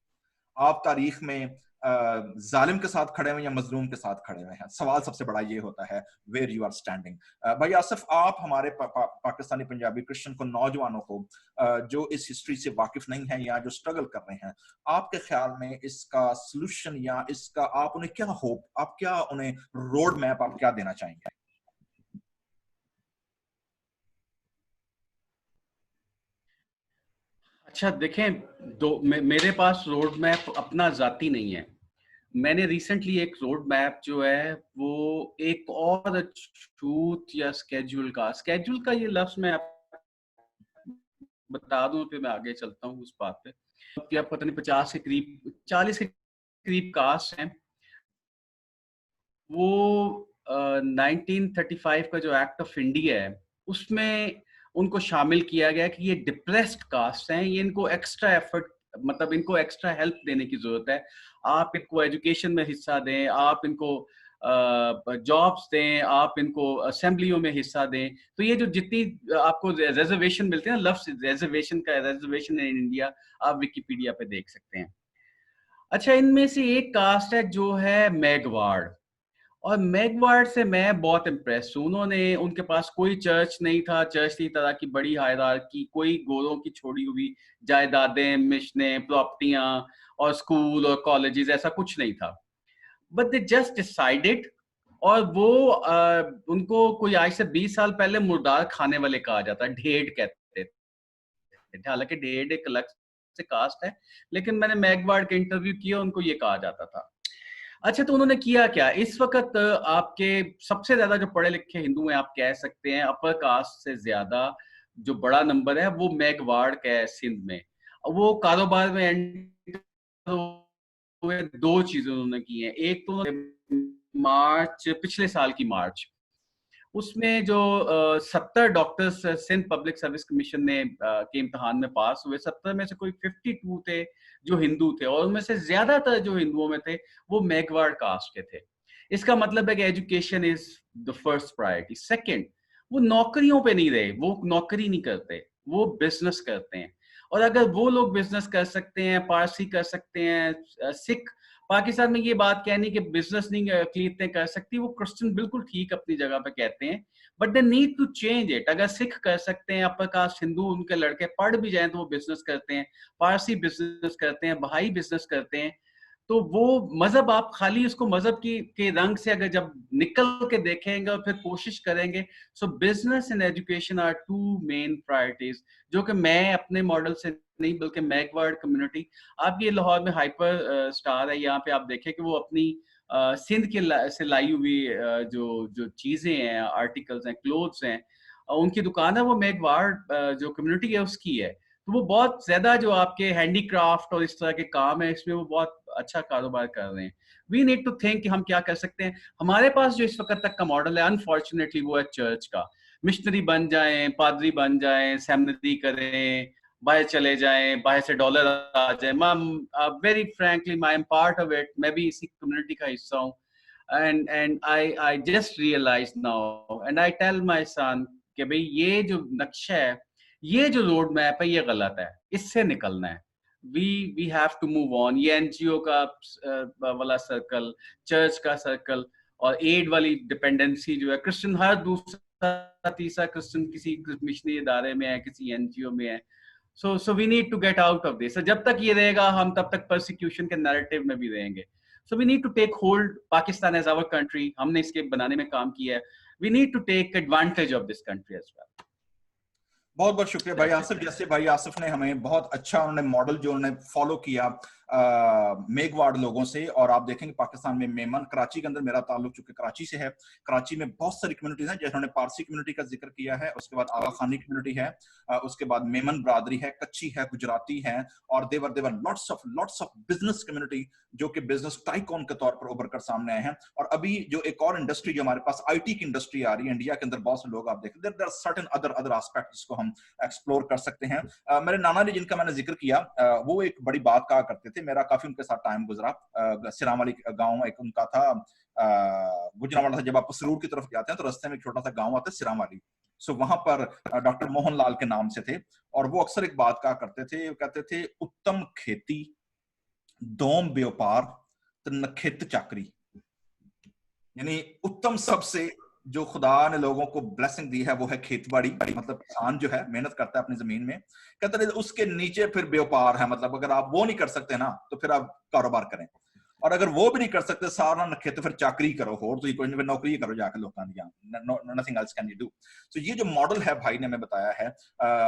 आप तारीख में जालिम के साथ खड़े हुए या मजलूम के साथ खड़े हुए हैं। सवाल सबसे बड़ा ये होता है, वेयर यू आर स्टैंडिंग। भाई आसिफ, आप हमारे पाकिस्तानी पंजाबी क्रिश्चियन को, नौजवानों को जो इस हिस्ट्री से वाकिफ नहीं है या जो स्ट्रगल कर रहे हैं, आपके ख्याल में इसका सोल्यूशन या इसका आप उन्हें क्या होप, आप क्या उन्हें रोड मैप आप क्या देना चाहेंगे? अच्छा देखें, मेरे पास रोड मैप अपना जाती नहीं है। मैंने रिसेंटली एक रोड मैप जो है वो एक और छूत या स्केड्यूल का ये लफ्ज मैं बता दूं, फिर मैं आगे चलता हूँ उस बात पे। क्या पता नहीं 50 के करीब, 40 के करीब कास्ट हैं। वो 1935 का जो एक्ट ऑफ इंडिया है उसमें उनको शामिल किया गया कि ये डिप्रेस्ड कास्ट हैं, ये इनको एक्स्ट्रा एफर्ट, मतलब इनको एक्स्ट्रा हेल्प देने की जरूरत है। आप इनको एजुकेशन में हिस्सा दें, आप इनको जॉब्स दें, आप इनको असेंबलियों में हिस्सा दें। तो ये जो जितनी आपको रिजर्वेशन मिलते हैं ना, लफ्ज रिजर्वेशन का, रिजर्वेशन इन इंडिया, आप विकिपीडिया पे देख सकते हैं। अच्छा, इनमें से एक कास्ट है जो है मैगवाड़, और मैगवार्ड से मैं बहुत इम्प्रेस हूँ। उन्होंने, उनके पास कोई चर्च नहीं था, चर्च की तरह की बड़ी हायरार्की, कोई गोरों की छोड़ी हुई जायदादें, मिशनें, प्रॉपर्टियां और स्कूल और कॉलेजेस, ऐसा कुछ नहीं था। बट दे जस्ट डिसाइडेड, और वो उनको कोई आज से 20 साल पहले मुर्दार खाने वाले कहा जाता है, ढेड कहते थे। हालांकि ढेड एक अलग से कास्ट है, लेकिन मैंने मैगवार्ड के इंटरव्यू किया, उनको ये कहा जाता था। अच्छा, तो उन्होंने किया क्या? इस वक्त आपके सबसे ज्यादा जो पढ़े लिखे हिंदू हैं, आप कह सकते हैं अपर कास्ट से ज्यादा जो बड़ा नंबर है वो मैगवाड़ का है सिंध में। वो कारोबार में दो चीजें उन्होंने की हैं। एक तो मार्च, पिछले साल की मार्च, उसमें जो 70 doctors Sindh Public Service Commission ने के इम्तिहान में पास हुए, 70 में से कोई 52 थे जो हिंदू थे, और उनमें से ज्यादातर जो हिंदुओं में थे वो मैगवाड़ कास्ट के थे। इसका मतलब है कि education is the first priority. Second, वो नौकरियों पे नहीं रहे, वो नौकरी नहीं करते, वो बिजनेस करते हैं। और अगर वो लोग बिजनेस कर सकते हैं, पारसी कर सकते हैं, सिख, पाकिस्तान में ये बात कहनी कि बिजनेस नहीं अकलीतें कर सकती, वो क्रिश्चियन बिल्कुल ठीक अपनी जगह पे कहते हैं, but they need to change it. अगर सिख कर सकते हैं, अपर कास्ट हिंदू, उनके लड़के पढ़ भी जाएं तो वो बिजनेस करते हैं, पारसी बिजनेस करते हैं, बहाई बिजनेस करते हैं, तो वो मजहब, आप खाली उसको मजहब की के रंग से अगर जब निकल के देखेंगे और फिर कोशिश करेंगे, so business and education are two main priorities, जो कि मैं अपने मॉडल से नहीं बल्कि मैगवार्ड कम्युनिटी, आप ये लाहौर में हाइपर स्टार है, यहाँ पे आप देखें कि वो अपनी सिंध के से लाई हुई जो जो चीजें हैं, आर्टिकल्स हैं, क्लोथ्स हैं, उनकी दुकान है, वो मैगवार्ड जो कम्युनिटी है उसकी है। तो वो बहुत ज्यादा जो आपके हैंडीक्राफ्ट और इस तरह के काम है, इसमें वो बहुत अच्छा कारोबार कर रहे हैं। वी नीड टू थिंक कि हम क्या कर सकते हैं। हमारे पास जो इस वक्त तक का मॉडल है अनफॉर्चुनेटली वो है चर्च का। मिशनरी बन जाएं, पादरी बन जाएं, सेमिनरी करें, बाहर चले जाएं, बाहर से डॉलर आ जाए। Very frankly I am part of it, मैं भी इसी कम्युनिटी का हिस्सा हूँ। and I just realized now and I tell my son कि भाई ये जो नक्शा है, ये जो रोड मैप है, ये गलत है, इससे निकलना है। We have to move on. ये एनजीओ का वाला सर्कल, चर्च का सर्कल और एड वाली डिपेंडेंसी जो है, क्रिश्चियन हर दूसरा तीसरा क्रिश्चियन किसी मिशनरी इदारे में है, किसी एनजीओ में है। So we need to get out of this. जब तक ये रहेगा हम तब तक परसिक्यूशन के नैरेटिव में भी रहेंगे। So we need to take hold. Pakistan as our country, हमने इसके बनाने में काम किया है. We need to take advantage of this country as well. बहुत बहुत शुक्रिया भाई आसिफ। जैसे भाई आसिफ ने हमें बहुत अच्छा, उन्होंने मॉडल जो उन्होंने फॉलो किया, मेघवाड़ लोगों से, और आप देखेंगे पाकिस्तान में मेमन, कराची के अंदर मेरा ताल्लुक चूंकि कराची से है, कराची में बहुत सारी कम्युनिटीज हैं, जैसे उन्होंने पारसी कम्युनिटी का जिक्र किया है, उसके बाद आगा खानी कम्युनिटी है, उसके बाद मेमन बरादरी है, कच्ची है, गुजराती है, और देवर लॉट्स ऑफ बिजनेस कम्युनिटी जो कि बिजनेस टाइकॉन के तौर पर उभर कर सामने आए हैं। और अभी जो एक और इंडस्ट्री जो हमारे पास आईटी की इंडस्ट्री आ रही है इंडिया के अंदर, बहुत से लोग आप देखें, there are certain other aspect जिसको हम एक्सप्लोर कर सकते हैं। मेरे नाना जी जिनका मैंने जिक्र किया, वो एक बड़ी बात कहा करते थे, मेरा काफी उनके साथ टाइम गुजरा। सिराम वाली गांव एक उनका था, गुजरावाला था। जब आप सरूर की तरफ जाते हैं तो रास्ते में एक छोटा सा गांव आता है सिराम वाली, सो वहां पर डॉक्टर मोहन लाल के नाम से थे, और वो अक्सर एक बात कहा करते थे, वो कहते थे उत्तम खेती दोम व्यापार तो नखित चाकरी, यानी उत्तम सबसे जो खुदा ने लोगों को ब्लेसिंग दी है वो है खेतबाड़ी, मतलब किसान जो है मेहनत करता है अपनी जमीन में, कहते हैं उसके नीचे फिर व्यापार है, मतलब अगर आप वो नहीं कर सकते ना तो फिर आप कारोबार करें, और अगर वो भी नहीं कर सकते सारा नखे तो फिर चाकरी करो, और तो कोई नहीं, नौकरी करो जाकर लोगों की, nothing else can you do. तो ये जो मॉडल है भाई ने हमें बताया है,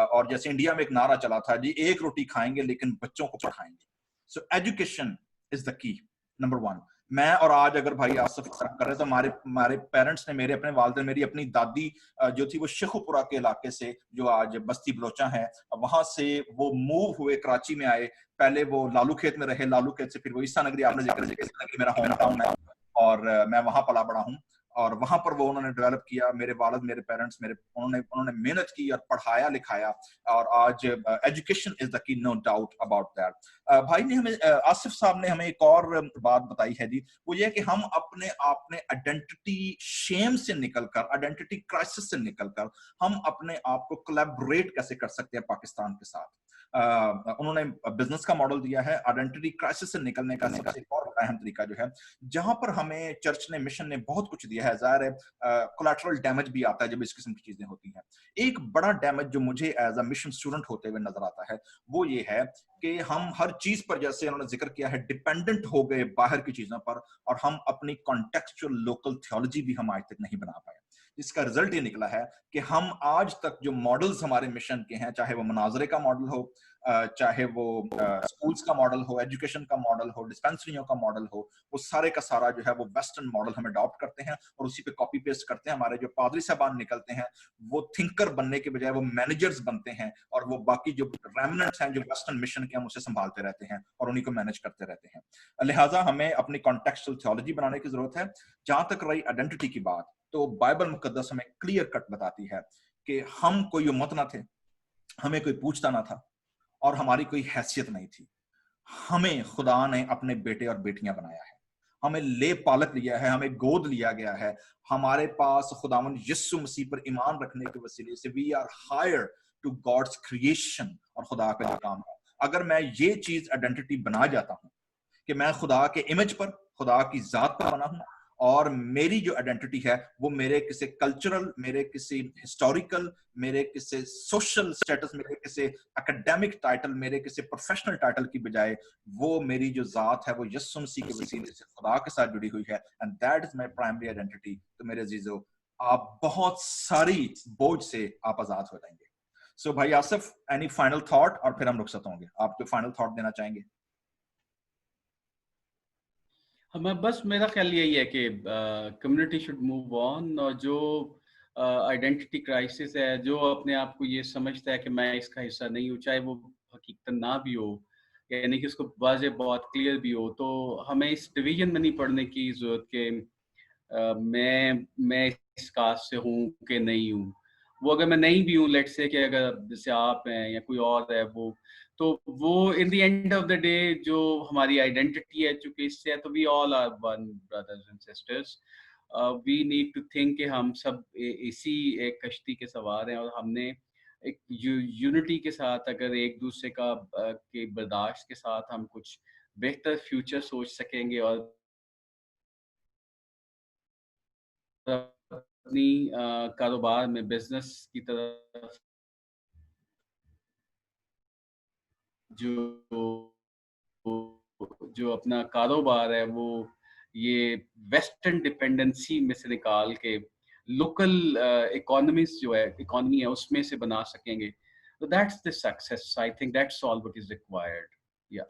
और जैसे इंडिया में एक नारा चला था जी, एक रोटी खाएंगे लेकिन बच्चों को पढ़ाएंगे। सो एजुकेशन इज द की, नंबर वन। मैं और आज अगर भाई आसिफ कर रहे तो हमारे हमारे पेरेंट्स ने, मेरे अपने वालिदैन, मेरी अपनी दादी जो थी वो शेखुपुरा के इलाके से, जो आज बस्ती बलोचा है, वहां से वो मूव हुए, कराची में आए, पहले वो लालू खेत में रहे, लालू खेत से फिर वो ईसा नगरी, आपने जिक्र किया, ईसा नगरी मेरा होम टाउन है, और मैं वहां पला बड़ा हूँ, और वहां पर वो उन्होंने डेवलप किया, मेरे वालिद, मेरे पेरेंट्स, मेरे उन्होंने मेहनत की और पढ़ाया लिखाया, और आज education is the key, no doubt about that. भाई ने हमें, आसिफ साहब ने हमें एक और बात बताई है जी, वो ये कि हम अपने आइडेंटिटी शेम से निकलकर, आइडेंटिटी क्राइसिस से निकलकर, हम अपने आप को कोलैबोरेट कैसे कर सकते हैं पाकिस्तान के साथ। उन्होंने बिजनेस का मॉडल दिया है, आइडेंटिटी क्राइसिस से निकलने का सबसे एक और अहम तरीका जो है, जहां पर हमें चर्च ने, मिशन ने बहुत कुछ दिया है, जाहिर है कोलैटरल डैमेज भी आता है जब इस किस्म की चीजें होती हैं। एक बड़ा डैमेज जो मुझे एज अ मिशन स्टूडेंट होते हुए नजर आता है वो ये है कि हम हर चीज पर, जैसे उन्होंने जिक्र किया है, डिपेंडेंट हो गए बाहर की चीजों पर, और हम अपनी कॉन्टेक्चुअल लोकल थियोलॉजी भी हम आज तक नहीं बना पाए, जिसका रिजल्ट ये निकला है कि हम आज तक जो मॉडल्स हमारे मिशन के हैं, चाहे वो मनाजरे का मॉडल हो, चाहे वो स्कूल्स का मॉडल हो, एजुकेशन का मॉडल हो, डिस्पेंसरियों का मॉडल हो, वो सारे का सारा जो है वो वेस्टर्न मॉडल हम अडॉप्ट करते हैं और उसी पे कॉपी पेस्ट करते हैं। हमारे जो पादरी साहबान निकलते हैं वो थिंकर बनने के बजाय वो मैनेजर्स बनते हैं, और वो बाकी जो रेमिनेंट्स हैं जो वेस्टर्न मिशन के, हम उसे संभालते रहते हैं और उन्हीं को मैनेज करते रहते हैं। लिहाजा हमें अपनी कॉन्टेक्चुअल थियोलॉजी बनाने की जरूरत है। जहां तक रही आइडेंटिटी की बात, तो बाइबल मुकद्दस हमें क्लियर कट बताती है कि हम कोई उम्मत ना थे, हमें कोई पूछता ना था, और हमारी कोई हैसियत नहीं थी। हमें खुदा ने अपने बेटे और बेटियां बनाया है, हमें ले पालक लिया है, हमें गोद लिया गया है। हमारे पास खुदावन यीशु मसीह पर ईमान रखने के वसीले से we are higher to God's creation, और खुदा का जो काम है, अगर मैं ये चीज आइडेंटिटी बना जाता हूं कि मैं खुदा के इमेज पर, खुदा की जात पर बना हूं, और मेरी जो आइडेंटिटी है वो मेरे किसी कल्चरल, मेरे किसी हिस्टोरिकल, मेरे किसी सोशल स्टेटस, मेरे किसी एकेडमिक टाइटल, मेरे किसी प्रोफेशनल टाइटल की बजाय वो मेरी जो जात है वो यीशु मसीह के वसीले से खुदा के साथ जुड़ी हुई है, and that is my primary identity. तो मेरे अजीजों, आप बहुत सारी बोझ से आप आजाद हो जाएंगे। सो भाई आसिफ, एनी फाइनल थॉट, और फिर हम रुखसत होंगे, आप जो फाइनल थॉट देना चाहेंगे? मैं बस, मेरा ख्याल यही है कि कम्युनिटी शुड मूव ऑन, और जो आइडेंटिटी क्राइसिस है, जो अपने आप को ये समझता है कि मैं इसका हिस्सा नहीं हूँ, चाहे वो हकीकतन ना भी हो, यानी कि उसको वाज़े बहुत क्लियर भी हो, तो हमें इस डिवीजन में नहीं पड़ने की ज़रूरत कि मैं इस कास्ट से हूँ कि नहीं हूँ। वो अगर मैं नहीं भी हूँ, लेट्स से कि अगर जैसे आप हैं या कोई और है, तो वो in the end of the day जो हमारी आइडेंटिटी है, चूंकि इससे है, तो we all are one brothers and sisters. We need to think कि हम सब इसी एक कश्ती के सवार हैं, और हमने एक यूनिटी के साथ, अगर एक दूसरे का के बर्दाश्त के साथ हम कुछ बेहतर फ्यूचर सोच सकेंगे, और अपनी कारोबार में, बिजनेस की तरफ जो जो अपना कारोबार है वो ये वेस्टर्न डिपेंडेंसी में से निकाल के लोकल इकोनॉमीज जो है, इकोनॉमी है, उसमें से बना सकेंगे, तो that's the success. I think that's all what is required. या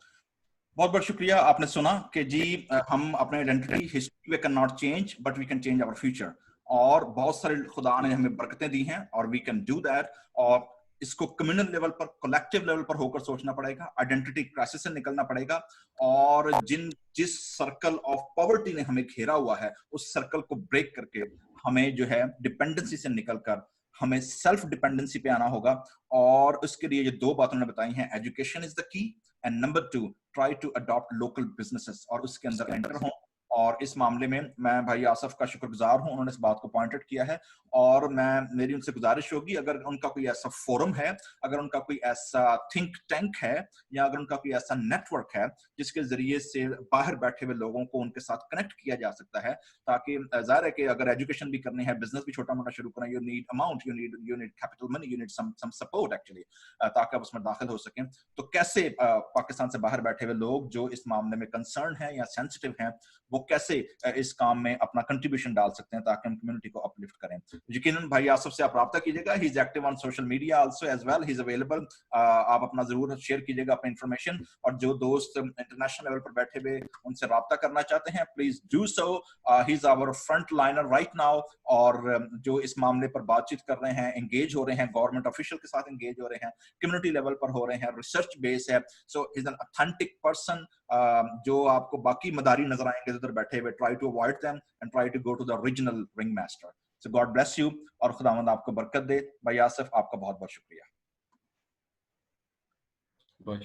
बहुत बहुत शुक्रिया। आपने सुना कि जी हम अपने identity history we can not change but we can change our future, और बहुत सारे खुदा ने हमें बरकतें दी हैं और वी कैन डू दैट। और इसको कम्युनल लेवल पर, कलेक्टिव लेवल पर होकर सोचना पड़ेगा, आइडेंटिटी क्राइसिस से निकलना पड़ेगा, और जिस सर्कल ऑफ पॉवर्टी ने हमें घेरा हुआ है उस सर्कल को ब्रेक करके हमें जो है डिपेंडेंसी से निकलकर हमें सेल्फ डिपेंडेंसी पे आना होगा। और उसके लिए जो दो बातें उन्होंने बताई हैं, education is the key, and number 2 try to adopt local businesses और उसके अंदर एंटर हों। और इस मामले में मैं भाई आसफ का शुक्रगुजार हूं, उन्होंने इस बात को पॉइंट आउट किया है। और मेरी उनसे गुजारिश होगी, अगर उनका कोई ऐसा फोरम है, अगर उनका कोई ऐसा थिंक टैंक है, या अगर उनका कोई ऐसा नेटवर्क है जिसके जरिए से बाहर बैठे हुए लोगों को उनके साथ कनेक्ट किया जा सकता है, ताकि जाहिर है कि अगर एजुकेशन भी करनी है, बिजनेस भी छोटा मोटा शुरू करना है, you need amount, you need capital money, you need some support actually, ताकि आप उसमें दाखिल हो सकें। तो कैसे पाकिस्तान से बाहर बैठे हुए लोग जो इस मामले में कंसर्न हैं या सेंसिटिव हैं, वो कैसे इस काम में अपना कंट्रीब्यूशन डाल सकते हैं ताकि हम कम्युनिटी को अपलिफ्ट करें। यकीनन भाई आसफ से आप रब्ता कीजिएगा, he is active on social media also as well, he is available. आप अपना जरूर शेयर कीजिएगा अपनी इंफॉर्मेशन, और जो दोस्त इंटरनेशनल लेवल पर बैठे हुए उनसे रब्ता करना चाहते हैं, please do so. He is our front liner right now, और जो इस मामले पर बातचीत कर रहे हैं, एंगेज हो रहे हैं, गवर्नमेंट ऑफिशियल के साथ एंगेज हो रहे हैं, कम्युनिटी लेवल पर हो रहे हैं, रिसर्च बेस है। So is an authentic person. जो आपको बाकी मदारी नजर आएंगे उधर बैठे हुए, try to avoid them and try to go to the original ring master. So God bless you, और खुदावंद आपको बरकत दे। भाई आसिफ, आपका बहुत बहुत शुक्रिया। बहुत